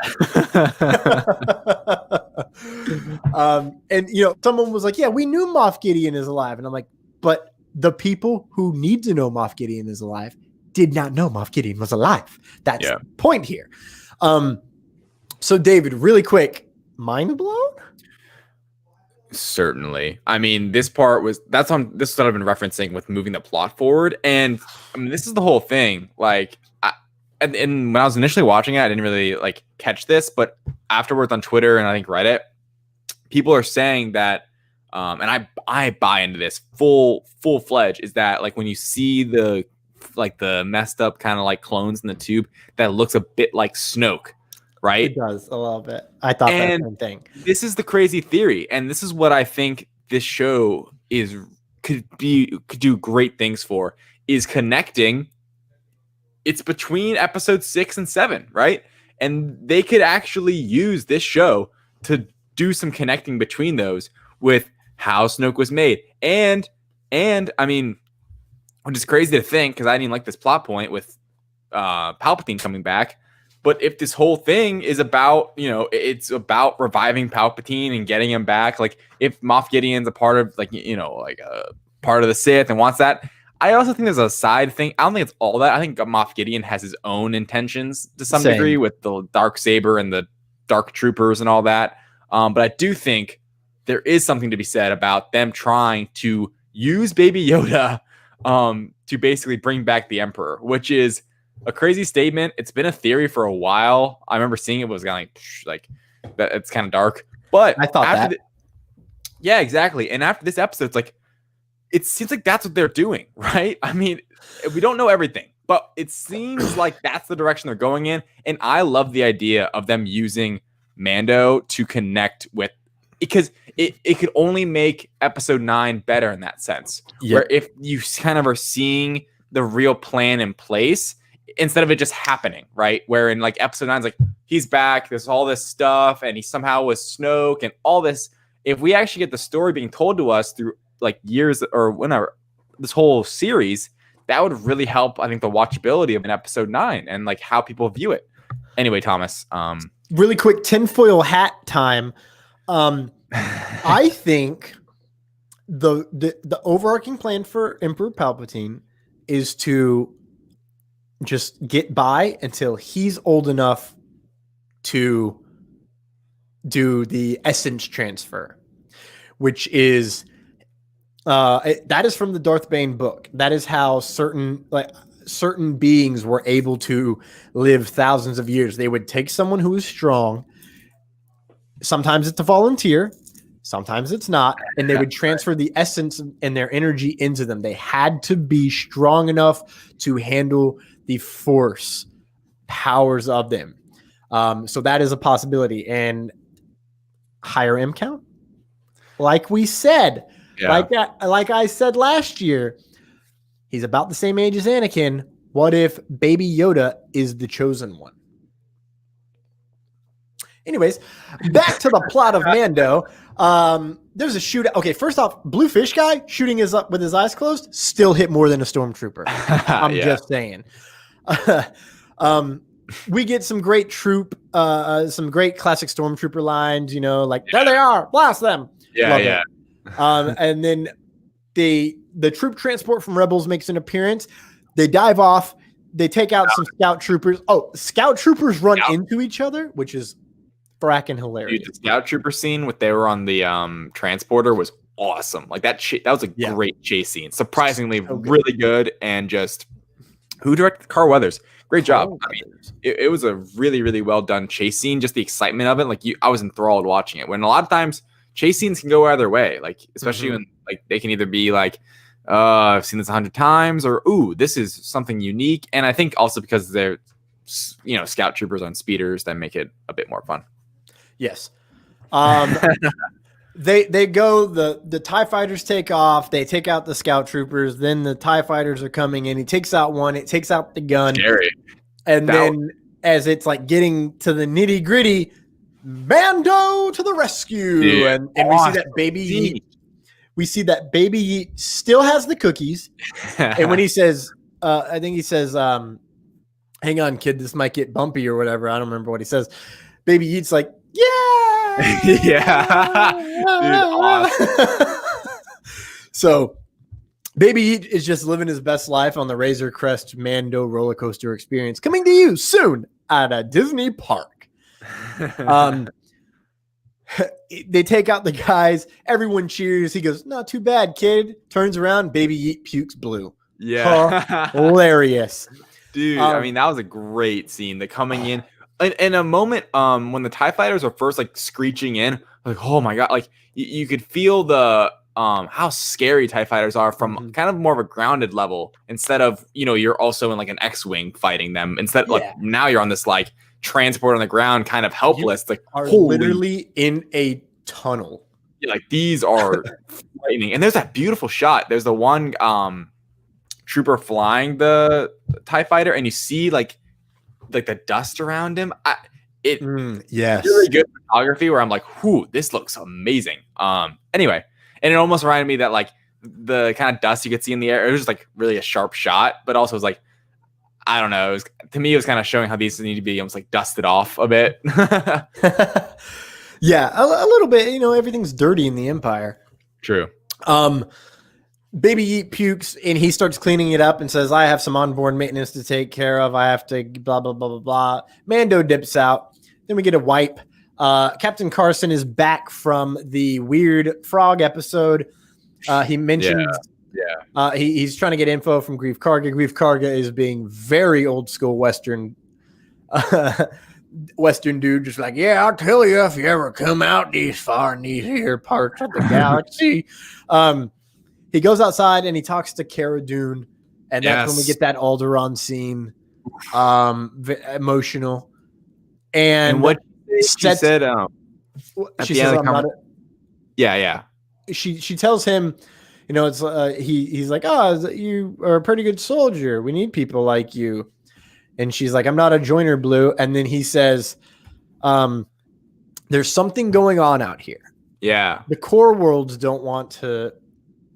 And, someone was like, yeah, we knew Moff Gideon is alive. And I'm like, but the people who need to know Moff Gideon is alive did not know Moff Gideon was alive. That's the point here. So, David, really quick, mind blown? Certainly. I mean, this is what I've been referencing with moving the plot forward. And I mean, this is the whole thing. Like, and when I was initially watching it, I didn't really catch this, but afterwards on Twitter and I think Reddit, people are saying that, and I buy into this full-fledged, is that when you see the messed up kind of clones in the tube, that looks a bit like Snoke. Right? It does a little bit. I thought that same thing. This is the crazy theory, and this is what I think this show could do great things for, is connecting. It's between episode 6 and 7, right? And they could actually use this show to do some connecting between those with how Snoke was made. And I mean, which is crazy to think, because I didn't even like this plot point with Palpatine coming back. But if this whole thing is about, it's about reviving Palpatine and getting him back, if Moff Gideon's a part of, a part of the Sith and wants that, I also think there's a side thing. I don't think it's all that. I think Moff Gideon has his own intentions to some degree with the Darksaber and the Dark Troopers and all that. But I do think there is something to be said about them trying to use Baby Yoda to basically bring back the Emperor, which is a crazy statement. It's been a theory for a while. I remember seeing it was kind of like that. It's kind of dark, but I thought that. Yeah, exactly. And after this episode, it seems like that's what they're doing, right? I mean, we don't know everything, but it seems like that's the direction they're going in. And I love the idea of them using Mando to connect with, because it could only make episode 9 better in that sense. Yep. Where if you kind of are seeing the real plan in place, instead of it just happening, right? Where in episode 9's he's back, there's all this stuff, and he somehow was Snoke and all this. If we actually get the story being told to us through years or whenever, this whole series, that would really help, I think, the watchability of an episode 9 and how people view it. Anyway, Thomas, really quick tinfoil hat time. I think the overarching plan for Emperor Palpatine is to just get by until he's old enough to do the essence transfer, which is that is from the Darth Bane book. That is how certain beings were able to live thousands of years. They would take someone who is strong. Sometimes it's a volunteer, sometimes it's not, and they would transfer the essence and their energy into them. They had to be strong enough to handle the force powers of them. So that is a possibility. And higher M count, like we said, like I said last year, he's about the same age as Anakin. What if Baby Yoda is the chosen one? Anyways, back to the plot of Mando. There's a shootout. Okay, first off, blue fish guy shooting his up with his eyes closed still hit more than a stormtrooper. I'm just saying. We get some great some great classic stormtrooper lines. You know, like there they are, blast them. Yeah. And then the troop transport from Rebels makes an appearance. They dive off. They take out some scout troopers. Oh, scout troopers run into each other, which is fracking hilarious. Dude, the scout trooper scene with they were on the transporter was awesome. Like that was a great chase scene. Surprisingly really good. And just who directed Carl Weathers? Great job. I mean, it was a really, really well done chase scene. Just the excitement of it. Like I was enthralled watching it. When a lot of times chase scenes can go either way. Like especially when like they can either be like, I've seen this 100 times, or ooh, this is something unique. And I think also because they're, scout troopers on speeders that make it a bit more fun. Yes. They go, the TIE fighters take off, they take out the scout troopers, then the TIE fighters are coming in. He takes out one, it takes out the gun. Scary. And then as it's like getting to the nitty gritty, Mando to the rescue. Dude, and we see that baby Yeet. We see that baby Yeet still has the cookies. And when he says, I think he says, hang on, kid, this might get bumpy or whatever. I don't remember what he says. Baby Yeet's like, yeah. Yeah. Dude, awesome. So Baby Yeet is just living his best life on the Razor Crest Mando roller coaster experience, coming to you soon at a Disney park. They take out the guys. Everyone cheers. He goes, not too bad, kid. Turns around. Baby Yeet pukes blue. Yeah. Hilarious. Dude, I mean, that was a great scene. The coming in. In a moment when the TIE fighters are first like screeching in, like, oh my God, like you could feel the how scary TIE fighters are from kind of more of a grounded level instead of, you're also in like an X-Wing fighting them. Instead, like now you're on this like transport on the ground, kind of helpless. Like are literally in a tunnel. Yeah, like these are frightening. And there's that beautiful shot. There's the one trooper flying the TIE fighter, and you see like the dust around him. Yes, really good photography where I'm like, whoo, this looks amazing. Anyway, and it almost reminded me that like the kind of dust you could see in the air, it was just like really a sharp shot, but also it was like, I don't know, to me it was kind of showing how these need to be almost like dusted off a bit. Yeah, a little bit. Everything's dirty in the Empire. True. Baby Yeet pukes and he starts cleaning it up and says, I have some onboard maintenance to take care of. I have to blah, blah, blah, blah, blah. Mando dips out. Then we get a wipe. Captain Carson is back from the weird frog episode. He mentioned he's trying to get info from Grief Karga. Grief Karga is being very old school Western dude, just like, yeah, I'll tell you if you ever come out these far in these here parts of the galaxy. He goes outside and he talks to Cara Dune, and that's when we get that Alderaan scene. Emotional. And what she said, she says, yeah. She tells him, it's he's like, oh, you are a pretty good soldier. We need people like you. And she's like, I'm not a joiner, Blue. And then he says, there's something going on out here. Yeah. The core worlds don't want to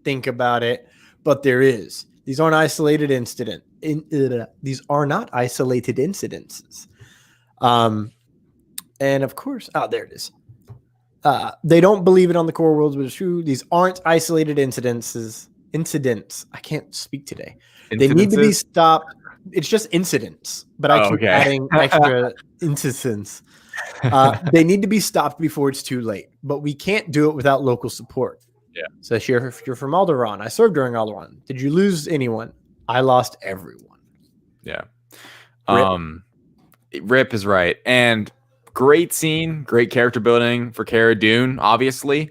think about it, but there is. These aren't isolated these are not isolated incidences. And of course, there it is. They don't believe it on the core worlds, but it's true. These aren't isolated incidents. I can't speak today. They need to be stopped. It's just incidents, but I keep adding extra incidents. They need to be stopped before it's too late, but we can't do it without local support. Yeah. So if you're from Alderaan, I served during Alderaan. Did you lose anyone? I lost everyone. Yeah. Rip is right. And great scene, great character building for Cara Dune, obviously.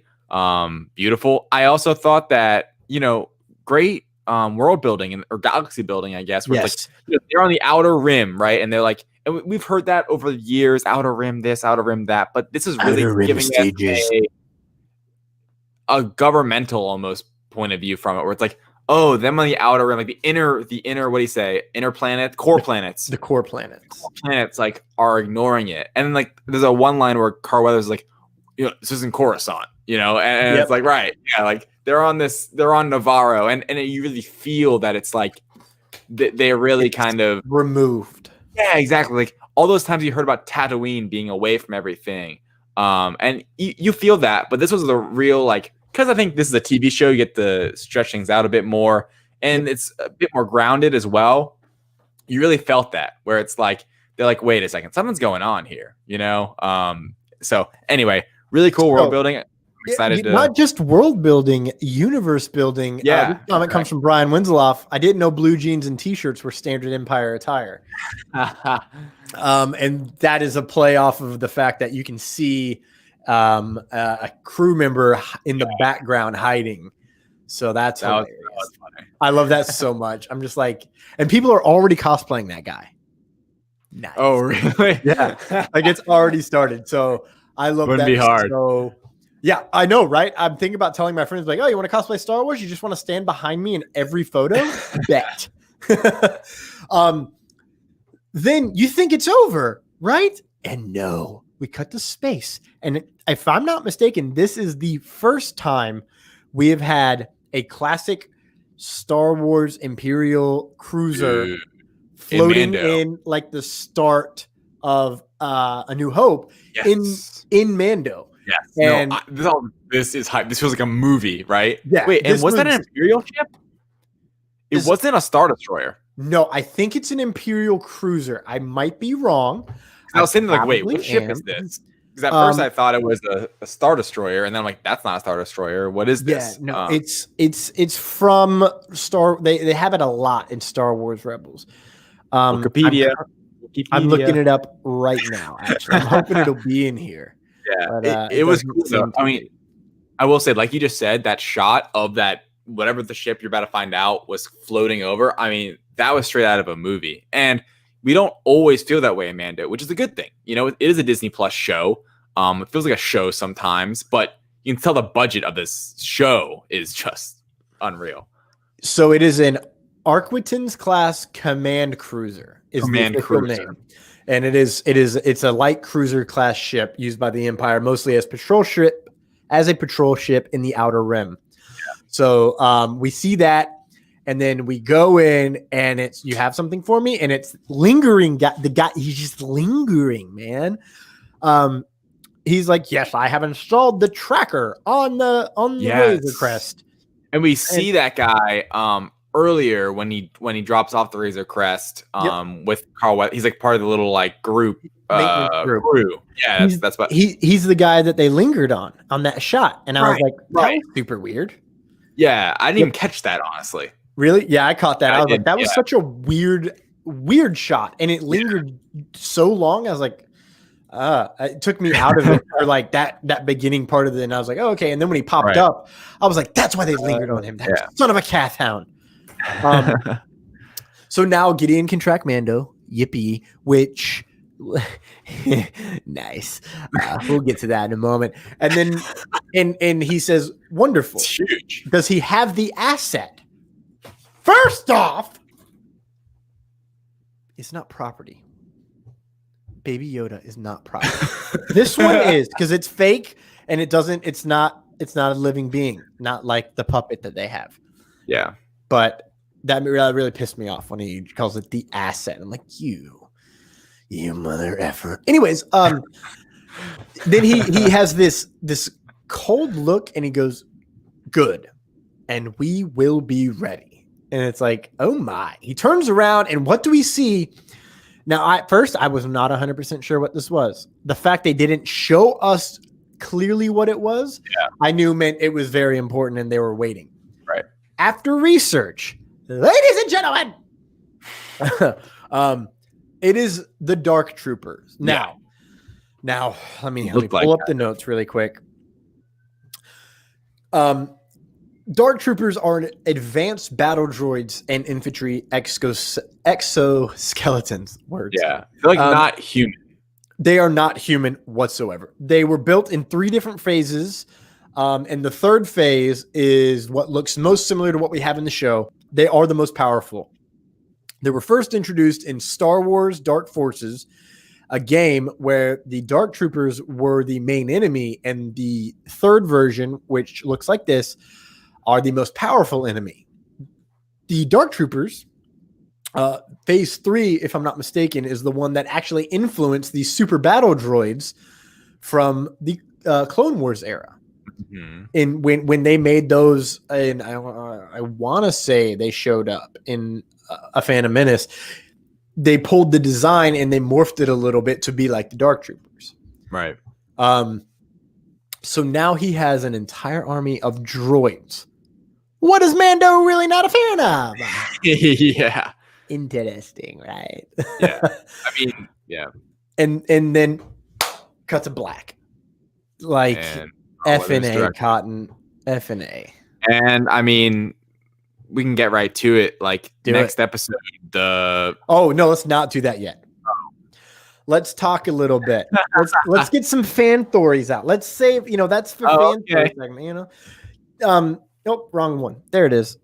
Beautiful. I also thought that, great world building or galaxy building, I guess. Where it's like, they're on the outer rim, right? And they're like, and we've heard that over the years, outer rim this, outer rim that, but this is really giving us a governmental almost point of view from it, where it's like, Oh, them on the outer rim, like the inner. What do you say? Inner planet, core planets. The core planets. Planets like are ignoring it, and then like there's a one line where Carl Weathers is like, this isn't Coruscant, and it's like right, yeah, like they're on Navarro, and you really feel that it's like they're really kind of removed. Yeah, exactly. Like all those times you heard about Tatooine being away from everything, and you feel that, but this was the real like. Because I think this is a TV show, you get to stretch things out a bit more, and it's a bit more grounded as well. You really felt that, where it's like they're like, wait a second, something's going on here, So anyway, really cool world building. I'm excited to not just world building, universe building. Yeah, this comment comes from Brian Winslow. I didn't know blue jeans and T-shirts were standard Empire attire. And that is a play off of the fact that you can see. A crew member in the background hiding. So that was funny. I love that so much. I'm just like, and people are already cosplaying that guy. Nice. Oh, really? Yeah. Like it's already started. So I love Wouldn't that. Be hard. So yeah, I know, right? I'm thinking about telling my friends like, oh, you want to cosplay Star Wars? You just want to stand behind me in every photo? Bet. Then you think it's over, right? And no. We cut to space. And if I'm not mistaken, this is the first time we have had a classic Star Wars Imperial cruiser floating in like the start of A New Hope in Mando. Yes. And this is hype. This feels like a movie, right? Yeah. Wait, and was that an Imperial ship? It wasn't a Star Destroyer. No, I think it's an Imperial cruiser. I might be wrong. I was saying like, wait, what ship is this? Because at first I thought it was a Star Destroyer, and then I'm like, that's not a Star Destroyer. What is this? Yeah, no, it's from Star. They have it a lot in Star Wars Rebels. Wikipedia. I'm looking it up right now. Actually, I'm hoping it'll be in here. Yeah, but, it was cool though. I mean, I will say, like you just said, that shot of that whatever the ship you're about to find out was floating over. I mean, that was straight out of a movie, and we don't always feel that way in Mando, which is a good thing. It is a Disney Plus show. It feels like a show sometimes, but you can tell the budget of this show is just unreal. So it is an Arquitens class command cruiser. Command cruiser. Name. And it's a light cruiser class ship used by the Empire mostly as a patrol ship in the Outer Rim. Yeah. So we see that. And then we go in, and you have something for me, and it's lingering. The guy, he's just lingering, man. He's like, yes, I have installed the tracker on the Razor Crest, and we see that guy earlier when he drops off the Razor Crest with Carl. He's like part of the little like group crew. Yeah, that's what he's the guy that they lingered on that shot, and I was like, that was super weird. Yeah, I didn't even catch that honestly. Really? Yeah, I caught that. I was like, that was such a weird shot. And it lingered so long. I was like, it took me out of it for like that beginning part of it. And I was like, oh, okay. And then when he popped up, I was like, that's why they lingered on him. That son of a Cath hound. So now Gideon can track Mando. Yippee. Which nice. We'll get to that in a moment. And then and he says, wonderful. It's huge. Does he have the asset? First off, it's not property. Baby Yoda is not property. This one is, because it's fake and it's not a living being, not like the puppet that they have. Yeah. But that really pissed me off when he calls it the asset. I'm like, you mother effer. Anyways, then he has this cold look and he goes, good. And we will be ready. And it's like, oh my. He turns around, and what do we see? Now, at first, I was not 100% sure what this was. The fact they didn't show us clearly what it was, I knew meant it was very important and they were waiting. Right. After research, ladies and gentlemen, it is the Dark Troopers. Now, let me pull up the notes really quick. Dark Troopers are advanced battle droids and infantry exoskeletons. Words. Yeah. They're like not human. They are not human whatsoever. They were built in 3 different phases. And the third phase is what looks most similar to what we have in the show. They are the most powerful. They were first introduced in Star Wars Dark Forces, a game where the Dark Troopers were the main enemy, and the third version, which looks like this, are the most powerful enemy. The Dark Troopers, phase 3, if I'm not mistaken, is the one that actually influenced the super battle droids from the Clone Wars era. Mm-hmm. And when they made those, and I want to say they showed up in A Phantom Menace, they pulled the design and they morphed it a little bit to be like the Dark Troopers. Right. So now he has an entire army of droids. What is Mando really not a fan of? Yeah. Interesting, right? Yeah. I mean, yeah. And then cut to black. Like FNA, Cotton, FNA. And I mean, we can get right to it. Like next episode, Oh no, let's not do that yet. Let's talk a little bit. Let's get some fan theories out. Let's save, that's for fan theory segment, Nope, wrong one. There it is.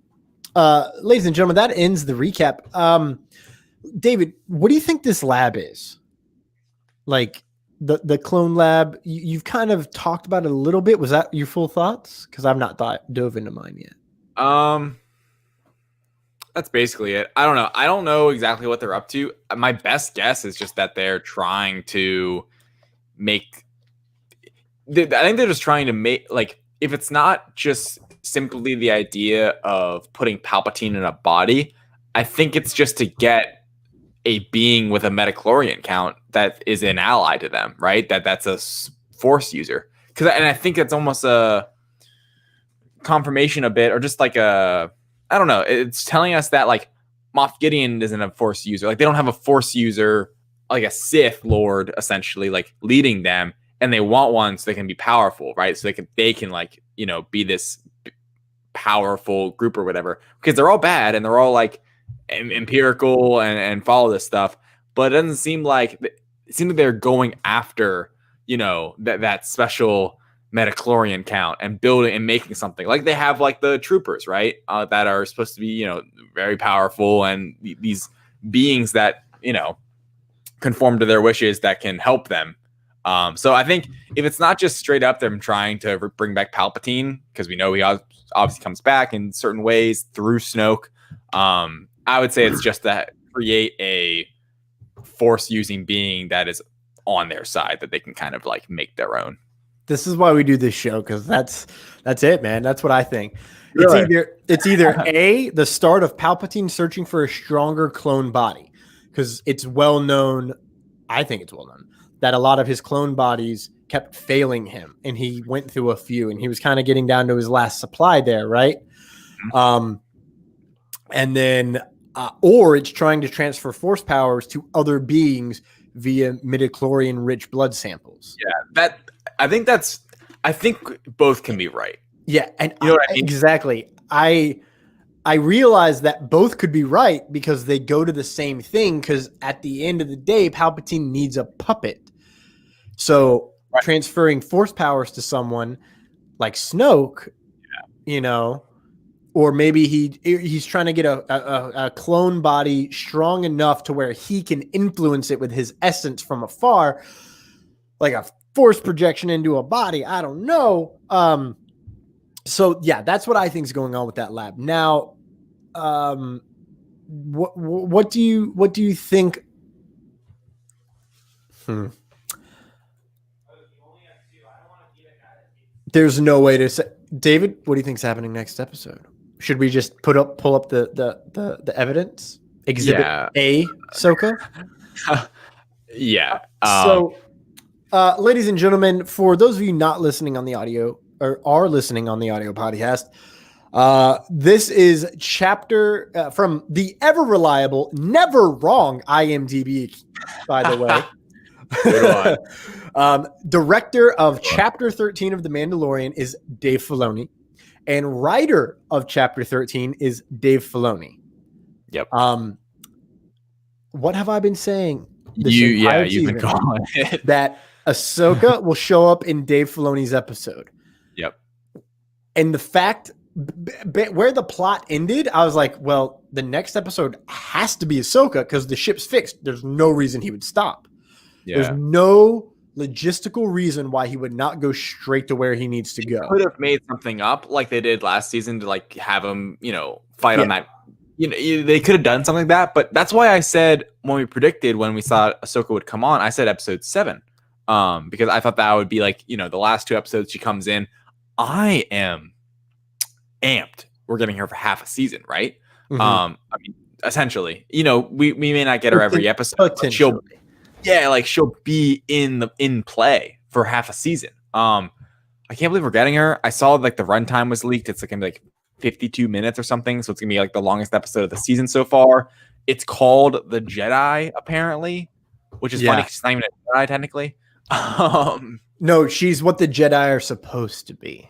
Ladies and gentlemen, that ends the recap. David, what do you think this lab is? Like the clone lab, you've kind of talked about it a little bit. Was that your full thoughts? Because I've not dove into mine yet. That's basically it. I don't know. I don't know exactly what they're up to. My best guess is just that they're trying to make. I think they're just trying to make, like, if it's not just simply the idea of putting Palpatine in a body, I think it's just to get a being with a midichlorian count that is an ally to them, right? That's a Force user. And I think it's almost a confirmation a bit, or just like I don't know. It's telling us that like Moff Gideon isn't a Force user. Like they don't have a Force user, like a Sith Lord, essentially, like leading them, and they want one so they can be powerful, right? So they can like, be this powerful group or whatever, because they're all bad and they're all like empirical and follow this stuff. But it doesn't seem like they're going after, that special midichlorian count and building and making something like they have, like the troopers, right? That are supposed to be, very powerful, and these beings that, conform to their wishes that can help them. So I think if it's not just straight up them trying to bring back Palpatine, because we know he obviously comes back in certain ways through Snoke, I would say it's just that create a Force using being that is on their side that they can kind of like make their own. This is why we do this show, because that's it, man. That's what I think. Really? It's either A, the start of Palpatine searching for a stronger clone body, because it's well known, I think it's well known, that a lot of his clone bodies kept failing him, and he went through a few, and he was kind of getting down to his last supply there, right? Mm-hmm. And then, or it's trying to transfer Force powers to other beings via midichlorian-rich blood samples. Yeah, I think both can be right. Yeah, and you know what I mean? Exactly. I realize that both could be right because they go to the same thing, because at the end of the day, Palpatine needs a puppet. So transferring Force powers to someone like Snoke, or maybe he's trying to get a clone body strong enough to where he can influence it with his essence from afar, like a Force projection into a body. I don't know. So yeah, that's what I think is going on with that lab. Now, what do you think? There's no way to say. David, what do you think is happening next episode? Should we just pull up the evidence? Exhibit A, Ahsoka? Yeah. Ladies and gentlemen, for those of you not listening on the audio or are listening on the audio podcast, this is chapter from the ever reliable, never wrong IMDb, by the way. Director of Chapter 13 of The Mandalorian is Dave Filoni, and writer of Chapter 13 is Dave Filoni. Yep. What have I been saying? You've been calling it that Ahsoka will show up in Dave Filoni's episode. Yep. And the fact where the plot ended, I was like, well, the next episode has to be Ahsoka because the ship's fixed. There's no reason he would stop. Yeah. There's no logistical reason why he would not go straight to where he needs to go. Could have made something up like they did last season to like have him, fight on that. They could have done something like that. But that's why I said when we predicted when we saw Ahsoka would come on, I said episode 7, because I thought that would be like the last 2 episodes she comes in. I am amped. We're getting her for half a season, right? Mm-hmm. I mean, essentially, we may not get her every episode. But she'll be in play for half a season. I can't believe we're getting her. I saw like the runtime was leaked. It's like gonna be like 52 minutes or something. So it's gonna be like the longest episode of the season so far. It's called The Jedi, apparently, which is funny because she's not even a Jedi technically. No, she's what the Jedi are supposed to be.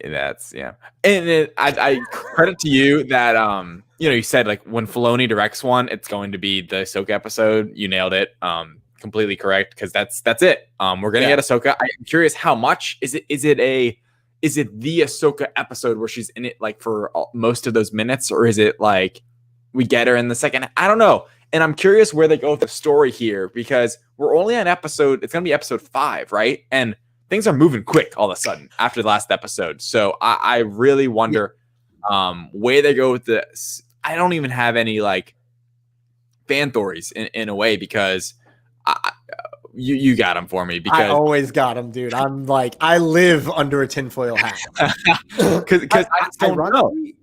That's and I credit to you that you said like when Filoni directs one, it's going to be the Ahsoka episode. You nailed it, completely correct, because that's it. We're gonna get Ahsoka. I'm curious how much is it the Ahsoka episode where she's in it like for most of those minutes, or is it like we get her in the second? I don't know, and I'm curious where they go with the story here because we're only on episode. It's gonna be episode 5, right? And things are moving quick all of a sudden after the last episode. So I really wonder where they go with this. I don't even have any like fan theories in a way because you got them for me. Because I always got them, dude. I'm like, I live under a tinfoil hat. Because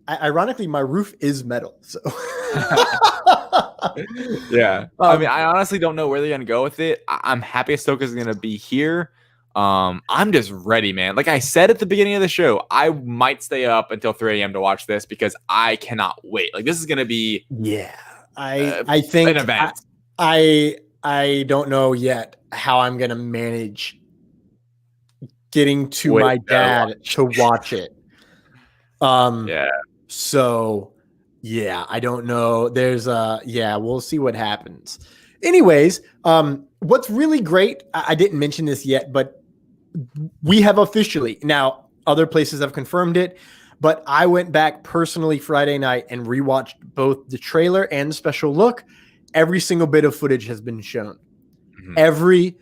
ironically, my roof is metal. So yeah. I mean, I honestly don't know where they're going to go with it. I'm happy Ahsoka's going to be here. I'm just ready, man. Like I said at the beginning of the show, I might stay up until 3 a.m. to watch this because I cannot wait. Like this is gonna be I think an event. I don't know yet how I'm gonna manage getting to my dad to watch it. So I don't know. There's we'll see what happens. Anyways, what's really great, I didn't mention this yet, but we have officially, now other places have confirmed it, but I went back personally Friday night and rewatched both the trailer and the special look. Every single bit of footage has been shown. Mm-hmm.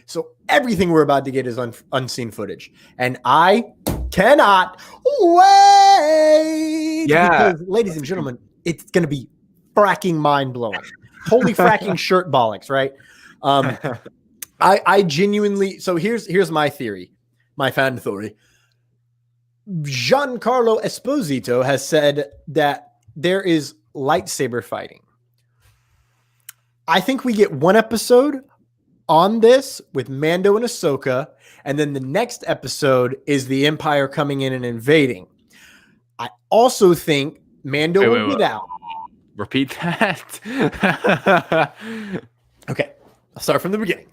So everything we're about to get is unseen footage. And I cannot wait. Yeah. Because, ladies and gentlemen, it's going to be fracking mind-blowing. Holy fracking shirt bollocks, right? I genuinely, so here's my theory, my fan theory. Giancarlo Esposito has said that there is lightsaber fighting. I think we get one episode on this with Mando and Ahsoka, and then the next episode is the Empire coming in and invading. I also think Mando will get out. Repeat that. Okay, I'll start from the beginning.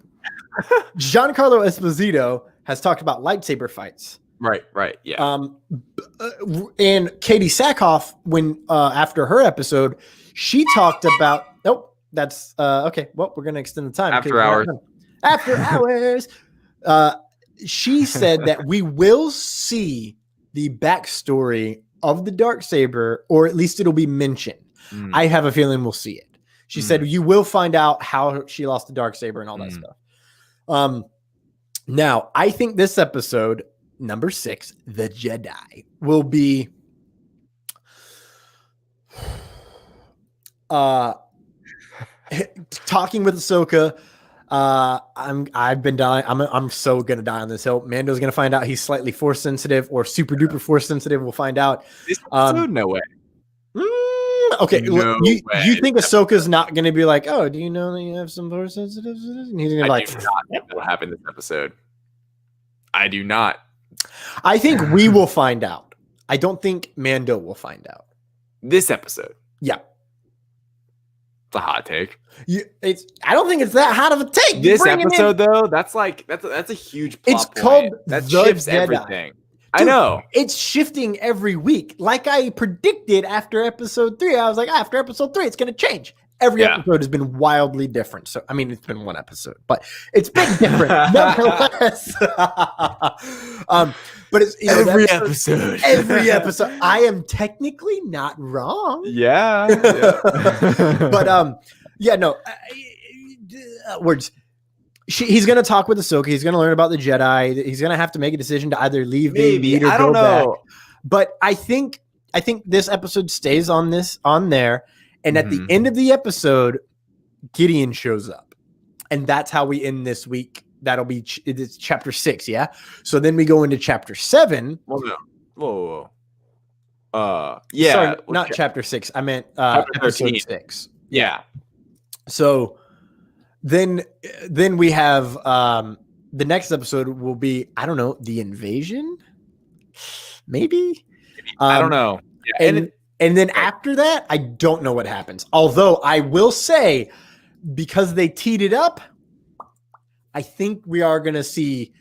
Giancarlo Esposito has talked about lightsaber fights. Right, yeah. And Katie Sackhoff, when after her episode, she talked about. Nope, that's okay. Well, we're gonna extend the time. After hours. After hours. She said that we will see the backstory of the Darksaber, or at least it'll be mentioned. I have a feeling we'll see it. She said you will find out how she lost the Darksaber and all that stuff. Now, I think this episode, number 6, The Jedi, will be talking with Ahsoka. I've been dying. I'm so gonna die on this hill. Mando's gonna find out he's slightly force sensitive or super duper force sensitive. We'll find out. This episode, no way. Okay, you think Ahsoka's not going to be like, oh, do you know that you have some force sensitives? And he's going to be like, do not think that will happen this episode. I do not. I think we will find out. I don't think Mando will find out. This episode. Yeah. It's a hot take. I don't think it's that hot of a take. This episode, though, that's a huge plot point. Called that shifts everything. Dude, I know. It's shifting every week. Like I predicted after episode 3, I was like, after episode 3, it's going to change. Every Yeah. episode has been wildly different. So, I mean, it's been one episode, but it's been different nonetheless. But it's Every episode. Every episode. I am technically not wrong. Yeah. But words. He's going to talk with Ahsoka. He's going to learn about the Jedi. He's going to have to make a decision to either leave Maybe. or I don't go know. back. But I think this episode stays on there. And at the end of the episode, Gideon shows up. And that's how we end this week. That'll be it's chapter 6, yeah? So then we go into chapter 7. Whoa. Yeah. Sorry, not chapter 6. I meant episode 6. Yeah. So then we have the next episode will be, I don't know, the invasion? Maybe? I don't know. Yeah. And then after that, I don't know what happens. Although I will say, because they teed it up, I think we are going to see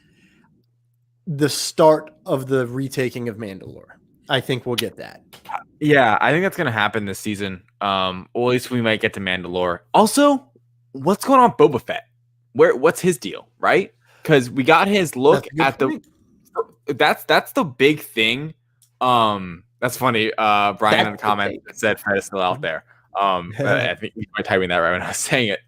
the start of the retaking of Mandalore. I think we'll get that. Yeah, I think that's going to happen this season. Or at least we might get to Mandalore. Also, what's going on with Boba Fett? What's his deal, right? Because we got his look at point. That's the big thing. That's funny. Brian in the comments said Fred is still out there. I think you were typing that right when I was saying it.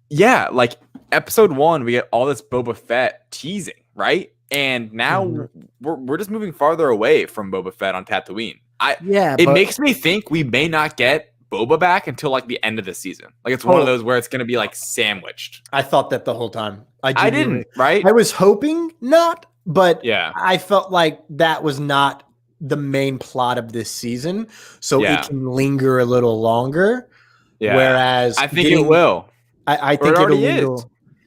Yeah, like episode 1, we get all this Boba Fett teasing, right? And now we're just moving farther away from Boba Fett on Tatooine. It makes me think we may not get Boba back until like the end of the season. Like it's one of those where it's going to be like sandwiched. I thought that the whole time. I didn't, right? I was hoping not, but yeah, I felt like that was not the main plot of this season, so it can linger a little longer. Yeah. Whereas I think it will. I think it'll linger.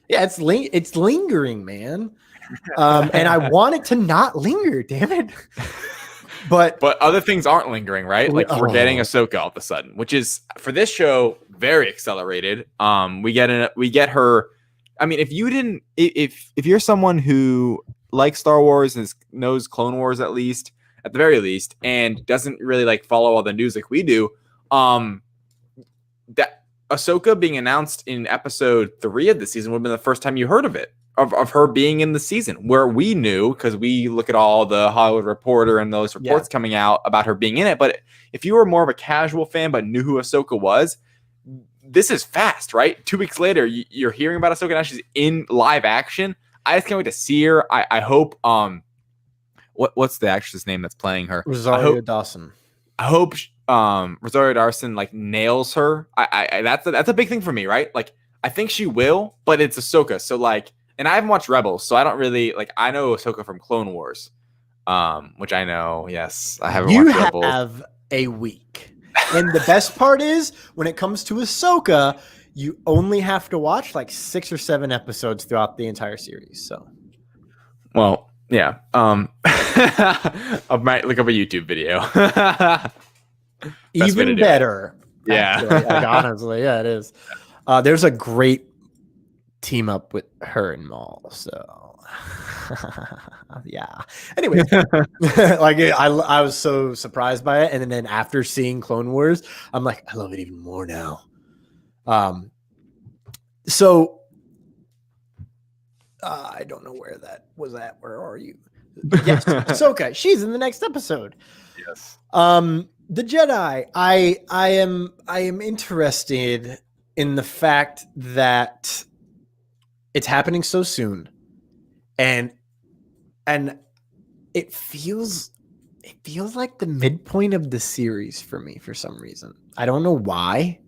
Yeah, it's lingering, man. And I want it to not linger. Damn it. But other things aren't lingering, right? Like we're getting Ahsoka all of a sudden, which is for this show very accelerated. We get her. I mean, if you're someone who likes Star Wars and knows Clone Wars at the very least, and doesn't really like follow all the news like we do, that Ahsoka being announced in episode 3 of the season would have been the first time you heard of it. Of her being in the season, where we knew, because we look at all the Hollywood Reporter and those reports coming out about her being in it. But if you were more of a casual fan but knew who Ahsoka was, this is fast, right? 2 weeks later, you're hearing about Ahsoka now. She's in live action. I just can't wait to see her. I hope. What's the actress name that's playing her? Rosario Dawson. I hope Rosario Dawson like nails her. That's a big thing for me, right? Like I think she will, but it's Ahsoka, so like. And I haven't watched Rebels, so I don't really like. I know Ahsoka from Clone Wars, which I know. Yes, I haven't watched Rebels. You have a week, and the best part is when it comes to Ahsoka, you only have to watch like 6 or 7 episodes throughout the entire series. So, well, yeah. I might look up a YouTube video. Even better. Yeah. Actually, like, honestly, yeah, it is. There's a great team up with her and Maul, so yeah. Anyway, like I was so surprised by it, and then after seeing Clone Wars, I'm like, I love it even more now. So I don't know where that was at. Where are you? Yes, Ahsoka. She's in the next episode. Yes. The Jedi. I am interested in the fact that it's happening so soon, and it feels like the midpoint of the series for me for some reason. I don't know why.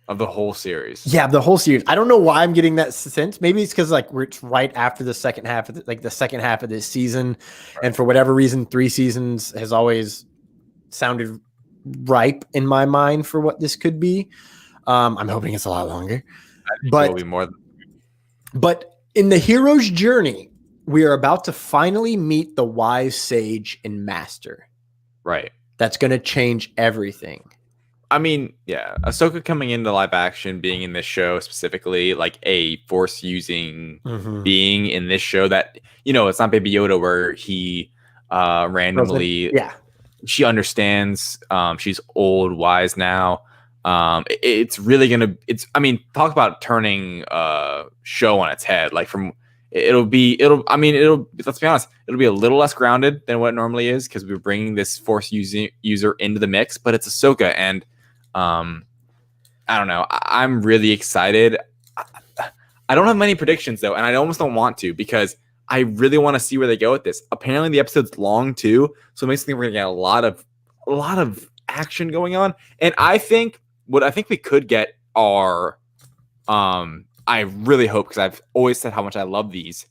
Of the whole series. Yeah, the whole series. I don't know why I'm getting that sense. Maybe it's because like it's right after the second half of the second half of this season, right. And for whatever reason, 3 seasons has always sounded ripe in my mind for what this could be. I'm hoping it's a lot longer, but it'll be more. But in the hero's journey, we are about to finally meet the wise sage and master. Right. That's going to change everything. I mean, yeah, Ahsoka coming into live action, being in this show specifically, like a force using being in this show that, you know, it's not Baby Yoda where he randomly, yeah, she understands. She's old, wise now. It's really gonna. I mean, talk about turning show on its head. Like let's be honest, it'll be a little less grounded than what it normally is because we're bringing this Force user into the mix. But it's Ahsoka, and I don't know. I'm really excited. I don't have many predictions though, and I almost don't want to because I really want to see where they go with this. Apparently, the episode's long too, so it makes me think we're gonna get a lot of action going on. And I think we could get are, I really hope, because I've always said how much I love these,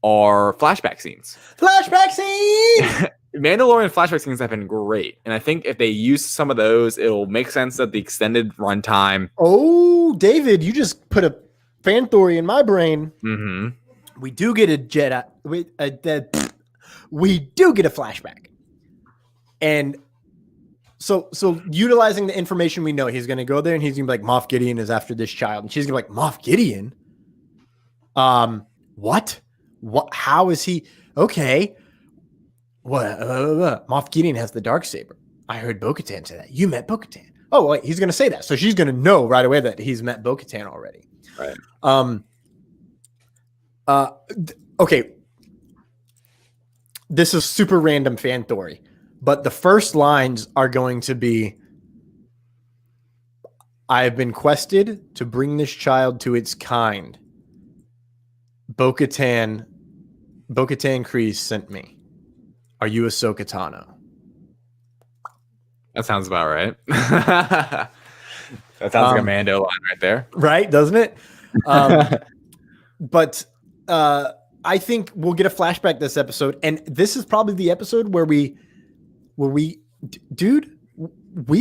are flashback scenes. Flashback scene. Mandalorian flashback scenes have been great, and I think if they use some of those, it'll make sense that the extended runtime. Oh, David, you just put a fan theory in my brain. Mm-hmm. We do get a Jedi. We do get a flashback, and so utilizing the information we know, he's going to go there and he's going to be like, Moff Gideon is after this child, and she's going to be like, Moff Gideon. What? How is he? Okay. What? Moff Gideon has the Darksaber. I heard Bo-Katan say that. You met Bo-Katan. Oh, wait, he's going to say that, so she's going to know right away that he's met Bo-Katan already. Right. Okay. This is super random fan theory, but the first lines are going to be, I have been quested to bring this child to its kind. Bo-Katan Kryze sent me. Are you Ahsoka Tano? That sounds about right. That sounds like a Mando line right there. Right, doesn't it? But I think we'll get a flashback this episode, and this is probably the episode where we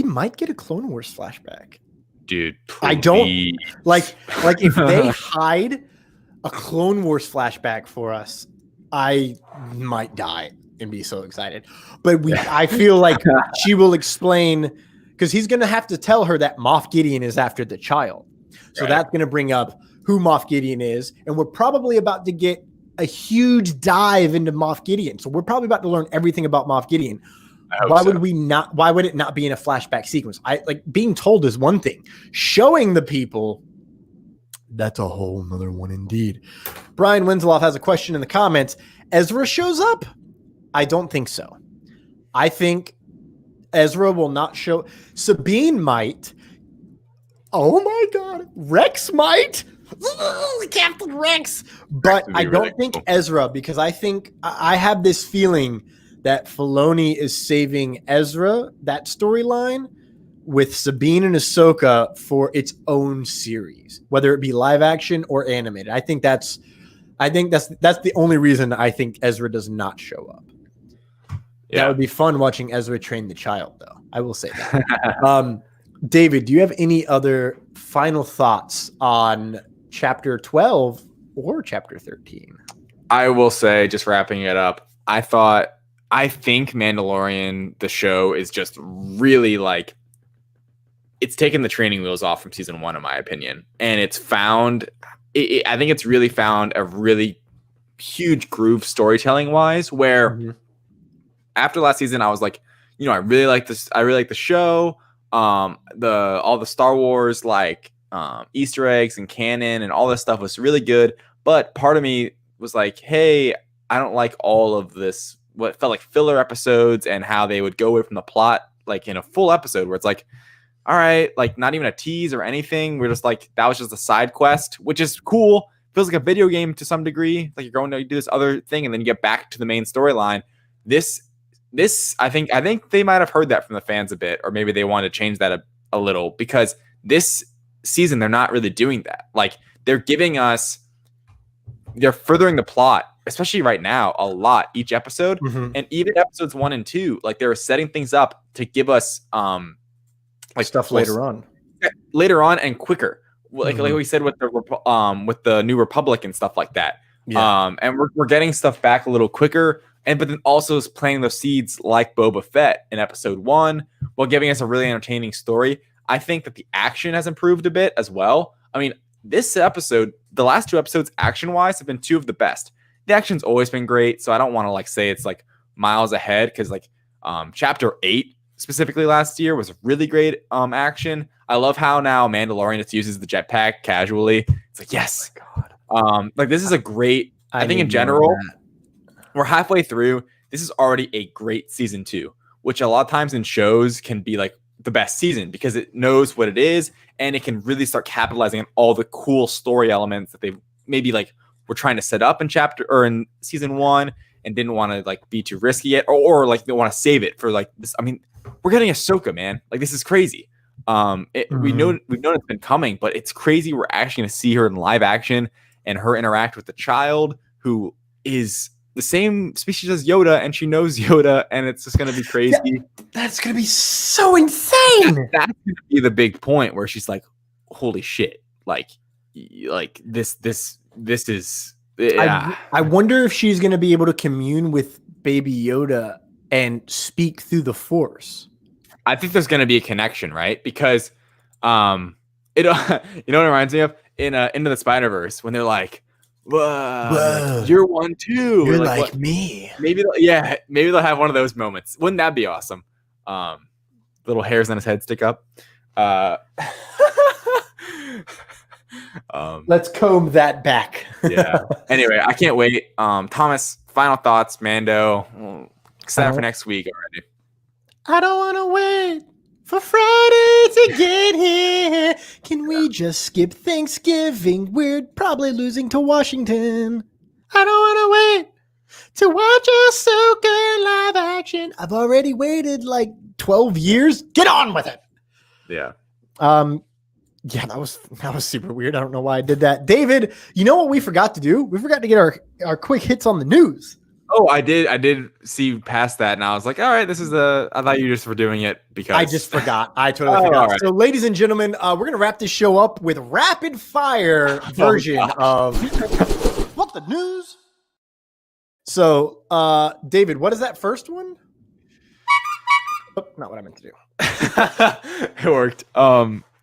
might get a Clone Wars flashback. Dude, please. I don't like if they hide a Clone Wars flashback for us, I might die and be so excited. But I feel like she will explain, because he's going to have to tell her that Moff Gideon is after the child. So that's going to bring up who Moff Gideon is, and we're probably about to get a huge dive into Moff Gideon. So we're probably about to learn everything about Moff Gideon. Why would we not? Why would it not be in a flashback sequence? Being told is one thing. Showing the people, that's a whole nother one indeed. Brian Winslow has a question in the comments. Ezra shows up? I don't think so. I think Ezra will not show. Sabine might. Oh my God. Rex might. Captain Rex. But I don't think Ezra, because I think I have this feeling that Filoni is saving Ezra, that storyline, with Sabine and Ahsoka for its own series, whether it be live action or animated. I think that's the only reason I think Ezra does not show up. Yeah. That would be fun watching Ezra train the child, though. I will say that. David, do you have any other final thoughts on Chapter 12 or Chapter 13? I will say, just wrapping it up, I think Mandalorian, the show, is just really it's taken the training wheels off from season 1, in my opinion. And I think it's really found a really huge groove storytelling wise, where after last season, I was like, I really like this. I really like the show. All the Star Wars, Easter eggs and canon and all this stuff was really good. But part of me was like, hey, I don't like all of this, what felt like filler episodes, and how they would go away from the plot, in a full episode where it's like, all right, not even a tease or anything. We're just that was just a side quest, which is cool. Feels like a video game to some degree. You're going to do this other thing and then you get back to the main storyline. This, I think they might have heard that from the fans a bit, or maybe they wanted to change that a little, because this season, they're not really doing that. They're furthering the plot, especially right now, a lot each episode. And even episodes 1 and 2, they were setting things up to give us stuff later on and quicker, like we said with the New Republic and stuff like that. And we're getting stuff back a little quicker, but then also is planting those seeds like Boba Fett in episode 1, while giving us a really entertaining story. I think that the action has improved a bit as well. I mean, this episode, the last 2 episodes, action wise, have been 2 of the best. The action's always been great, so I don't want to say it's miles ahead, because chapter 8 specifically last year was really great action. I love how now Mandalorian just uses the jetpack casually. It's like, yes. Oh my God. Like this is a great, I think in general, we're halfway through. This is already a great season 2, which a lot of times in shows can be like the best season because it knows what it is and it can really start capitalizing on all the cool story elements that they maybe like were trying to set up in chapter or in season 1 and didn't want to like be too risky yet, or like they want to save it for like this. I mean, we're getting Ahsoka, man. Like this is crazy. We've known it's been coming, but it's crazy. We're actually going to see her in live action and her interact with the child who is the same species as Yoda, and she knows Yoda, and it's just going to be crazy. That's going to be so insane. That's going to be the big point where she's like, "Holy shit!" Like this is. Yeah. I wonder if she's going to be able to commune with Baby Yoda and speak through the Force. I think there's going to be a connection, right? Because, you know what it reminds me of in Into the Spider-Verse when they're like, "Whoa, you're one too. You're like me." Maybe they'll have one of those moments. Wouldn't that be awesome? Little hairs on his head stick up. Let's comb that back. Yeah. Anyway, I can't wait. Thomas, final thoughts, Mando. Excited for next week already. I don't want to wait for Friday to get here. Can we just skip Thanksgiving? We're probably losing to Washington. I don't want to wait to watch Ahsoka live action. I've already waited like 12 years. Get on with it. Yeah. Yeah, that was super weird. I don't know why I did that. David, you know what we forgot to do? We forgot to get our quick hits on the news. Oh, I did see past that, and I was like, all right, this is I thought you just were doing it because I just forgot. I totally forgot. Right. So, ladies and gentlemen, we're going to wrap this show up with rapid fire version of What the News? So, David, what is that first one? Oh, not what I meant to do. It worked.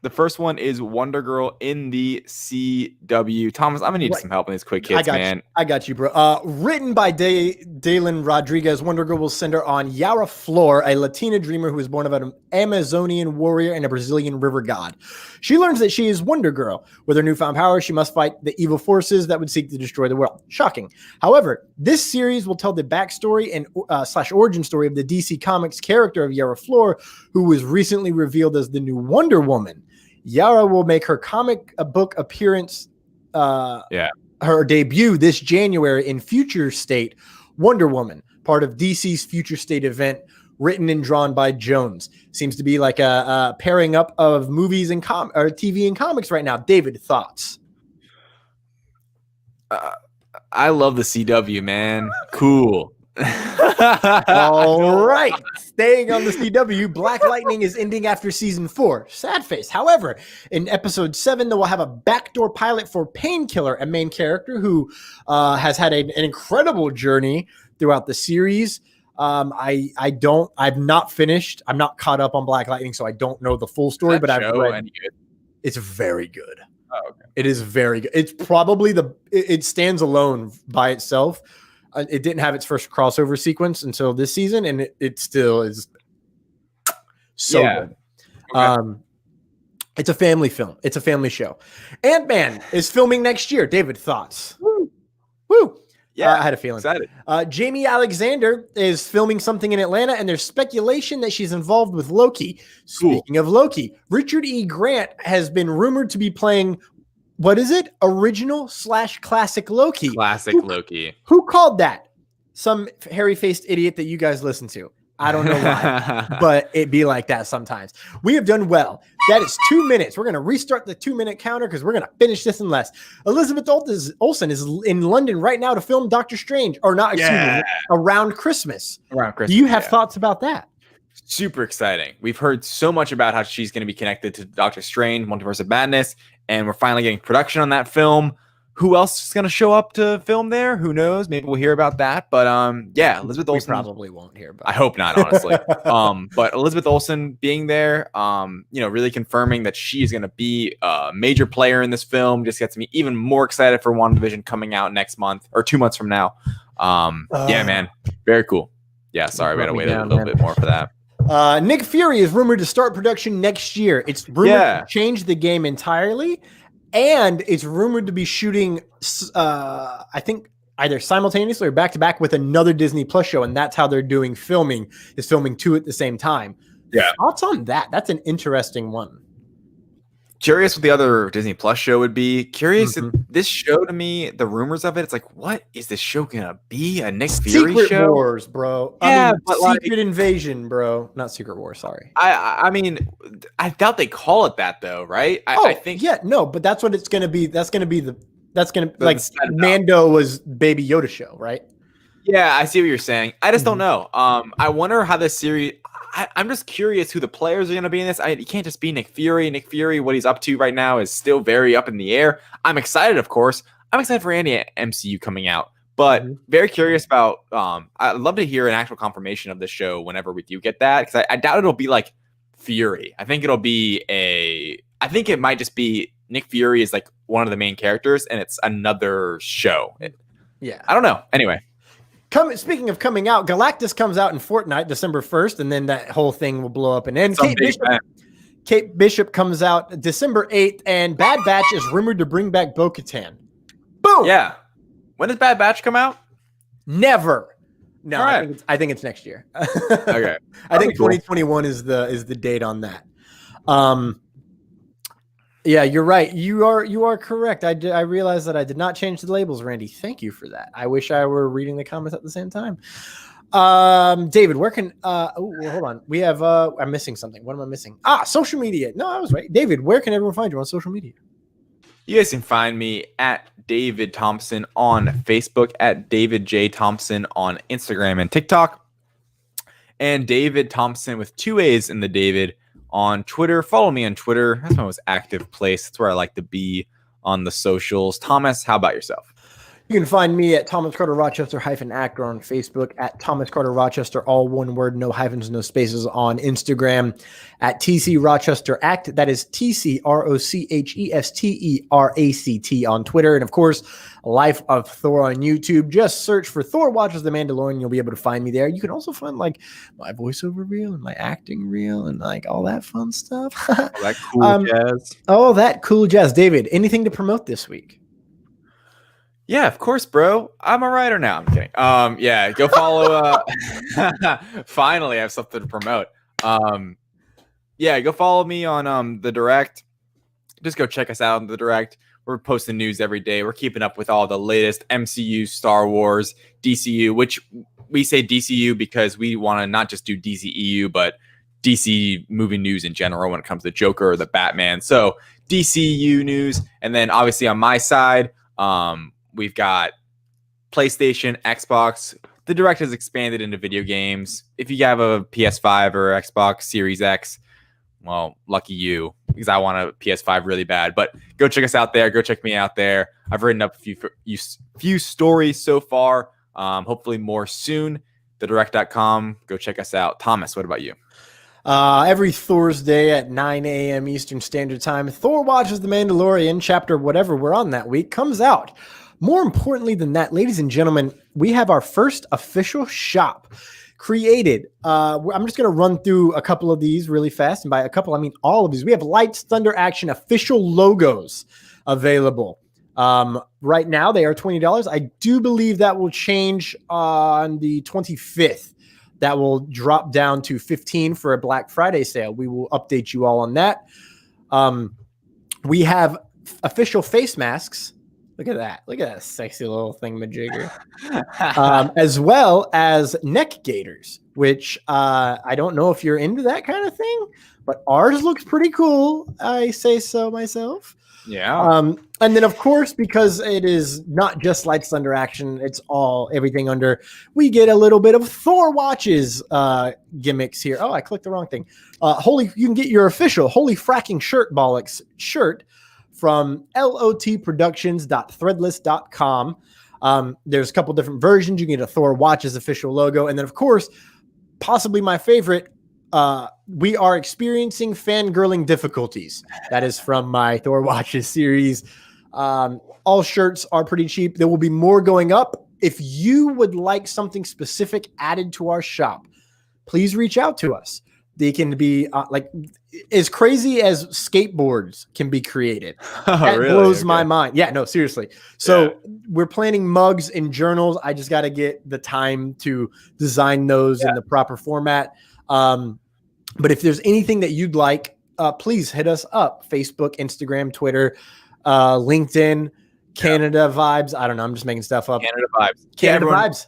The first one is Wonder Girl in the CW. Thomas, I'm gonna need some help in these quick hits, man. I got you, bro. Written by Dalen Rodriguez, Wonder Girl will center on Yara Flor, a Latina dreamer who is born of an Amazonian warrior and a Brazilian river god. She learns that she is Wonder Girl. With her newfound power, she must fight the evil forces that would seek to destroy the world. Shocking. However, this series will tell the backstory and / origin story of the DC Comics character of Yara Flor, who was recently revealed as the new Wonder Woman. Yara will make her comic book appearance, her debut this January in Future State Wonder Woman, part of DC's Future State event, written and drawn by Jones. Seems to be like a pairing up of movies and or TV and comics right now. David, thoughts? I love the CW, man. Cool. All right. Staying on the CW, Black Lightning is ending after season 4. Sad face. However, in episode 7, they will have a backdoor pilot for Painkiller, a main character who has had an incredible journey throughout the series. I've not finished. I'm not caught up on Black Lightning, so I don't know the full story, but I've read. It's very good. Oh, okay. It is very good. It's probably it stands alone by itself. It didn't have its first crossover sequence until this season, and it still is so good. Okay. It's a family film. It's a family show. Ant-Man is filming next year. David, thoughts? Woo! Yeah, I had a feeling. Excited. Jamie Alexander is filming something in Atlanta, and there's speculation that she's involved with Loki. Speaking of Loki, Richard E. Grant has been rumored to be playing. What is it? Original / classic Loki. Classic Loki. Who called that? Some hairy-faced idiot that you guys listen to. I don't know why, but it be like that sometimes. We have done well. That is 2 minutes. We're going to restart the 2-minute counter because we're going to finish this in less. Elizabeth Olsen is in London right now to film Doctor Strange, or not, excuse me, around Christmas. Around Christmas. Do you have thoughts about that? Super exciting. We've heard so much about how she's going to be connected to Doctor Strange, Multiverse of Madness, and we're finally getting production on that film. Who else is going to show up to film there? Who knows? Maybe we'll hear about that. But Elizabeth Olsen. We probably won't hear about I hope not, honestly. But Elizabeth Olsen being there, really confirming that she is going to be a major player in this film just gets me even more excited for WandaVision coming out next month or 2 months from now. Yeah, man. Very cool. Yeah, sorry, we had to wait a little bit more for that. Nick Fury is rumored to start production next year. It's rumored to change the game entirely, and it's rumored to be shooting, I think, either simultaneously or back-to-back with another Disney Plus show, and that's how they're doing filming, is filming two at the same time. Yeah. Thoughts on that? That's an interesting one. Curious what the other Disney Plus show would be. Curious if this show, to me, the rumors of it, it's like, what is this show gonna be? A Nick Fury Secret show? Wars, bro. Yeah, I mean, but Secret Invasion, bro. Not Secret Wars, sorry. I mean, I doubt they call it that though, right? I think but that's what it's gonna be. That's gonna be like Mando was Baby Yoda show, right? Yeah, I see what you're saying. I just don't know. I wonder how this series. I'm just curious who the players are going to be in this. You can't just be Nick Fury. Nick Fury, what he's up to right now is still very up in the air. I'm excited, of course. I'm excited for any MCU coming out, but very curious about. I'd love to hear an actual confirmation of the show whenever we do get that, because I doubt it'll be like Fury. I think it'll be I think it might just be Nick Fury is like one of the main characters, and it's another show. I don't know. Anyway. Speaking of coming out, Galactus comes out in Fortnite, December 1st, and then that whole thing will blow up and end. Kate Bishop comes out December 8th, and Bad Batch is rumored to bring back Bo-Katan. Boom! Yeah. When does Bad Batch come out? Never. No, right. I think it's next year. Okay. I think 2021 is the date on that. Yeah, you're right. You are correct. I realized that I did not change the labels, Randy. Thank you for that. I wish I were reading the comments at the same time. David, where can hold on. We have I'm missing something. What am I missing? Social media. No, I was right. David, where can everyone find you on social media? You guys can find me at David Thompson on Facebook, at David J. Thompson on Instagram and TikTok, and David Thompson with 2 A's in the David on Twitter. Follow me on Twitter. That's my most active place. That's where I like to be on the socials. Thomas, how about yourself? You can find me at Thomas Carter Rochester -actor on Facebook, at Thomas Carter Rochester, all one word, no hyphens, no spaces, on Instagram, at TC Rochester Act. That is TCROCHESTERACT on Twitter. And of course, Life of Thor on YouTube. Just search for Thor Watches the Mandalorian. You'll be able to find me there. You can also find like my voiceover reel and my acting reel and like all that fun stuff. That cool jazz. Oh, that cool jazz. David, anything to promote this week? Yeah, of course, bro. I'm a writer now. I'm kidding. Yeah, go follow. Finally, I have something to promote. Yeah, go follow me on the Direct. Just go check us out on the Direct. We're posting news every day. We're keeping up with all the latest MCU, Star Wars, DCU, which we say DCU because we want to not just do DCEU, but DC movie news in general when it comes to Joker or the Batman. So DCU news. And then obviously on my side, we've got PlayStation, Xbox. The Direct has expanded into video games. If you have a PS5 or Xbox Series X, well, lucky you, because I want a PS5 really bad. But go check us out there. Go check me out there. I've written up a few stories so far. Hopefully more soon. TheDirect.com. Go check us out. Thomas, what about you? Every Thursday at 9 a.m. Eastern Standard Time, Thor Watches the Mandalorian, chapter whatever we're on that week, comes out. More importantly than that, ladies and gentlemen, we have our first official shop created. I'm just going to run through a couple of these really fast. And by a couple, I mean all of these. We have Lights, Thunder, Action official logos available. Right now, they are $20. I do believe that will change on the 25th. That will drop down to $15 for a Black Friday sale. We will update you all on that. We have official face masks. Look at that. Look at that sexy little thingamajigger. As well as neck gaiters, which I don't know if you're into that kind of thing, but ours looks pretty cool. I say so myself. Yeah. And then, of course, because it is not just Lights, Thunder, Action, it's everything under. We get a little bit of Thor Watches gimmicks here. Oh, I clicked the wrong thing. You can get your official Holy Fracking Shirt Bollocks shirt from lotproductions.threadless.com. There's a couple different versions. You can get a Thor Watches official logo. And then, of course, possibly my favorite, we are experiencing fangirling difficulties. That is from my Thor Watches series. All shirts are pretty cheap. There will be more going up. If you would like something specific added to our shop, please reach out to us. They can be like as crazy as skateboards can be created. That Really? blows my mind. Yeah, no, seriously. So we're planning mugs and journals. I just got to get the time to design those in the proper format. But if there's anything that you'd like, please hit us up. Facebook, Instagram, Twitter, LinkedIn, Canada Vibes. I don't know. I'm just making stuff up. Canada Vibes. Canada Vibes.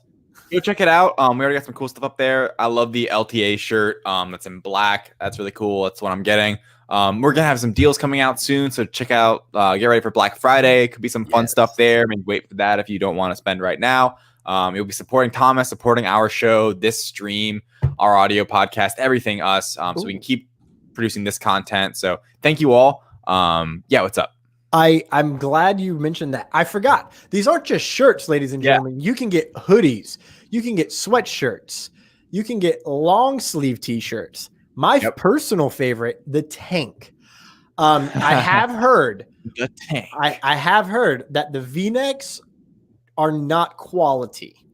Go check it out. We already got some cool stuff up there. I love the LTA shirt. That's in black. That's really cool. That's what I'm getting. We're gonna have some deals coming out soon, so check out. Get ready for Black Friday. Could be some fun stuff there. Maybe wait for that if you don't want to spend right now. You'll be supporting Thomas, supporting our show, this stream, our audio podcast, everything us. So we can keep producing this content. So thank you all. What's up? I'm glad you mentioned that. I forgot. These aren't just shirts, ladies and gentlemen. You can get hoodies. You can get sweatshirts. You can get long sleeve t-shirts. My personal favorite, the tank. I have heard the tank. I have heard that the V-necks are not quality.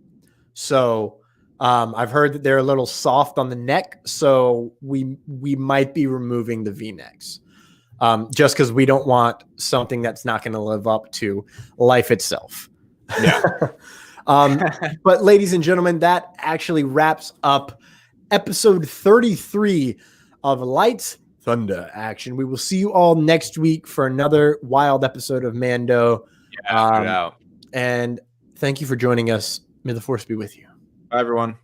So I've heard that they're a little soft on the neck. So we might be removing the V-necks. Just because we don't want something that's not going to live up to life itself. Yeah. But ladies and gentlemen, that actually wraps up episode 33 of Lights, Thunder, Action. We will see you all next week for another wild episode of Mando. Yeah, and thank you for joining us. May the force be with you. Bye, everyone.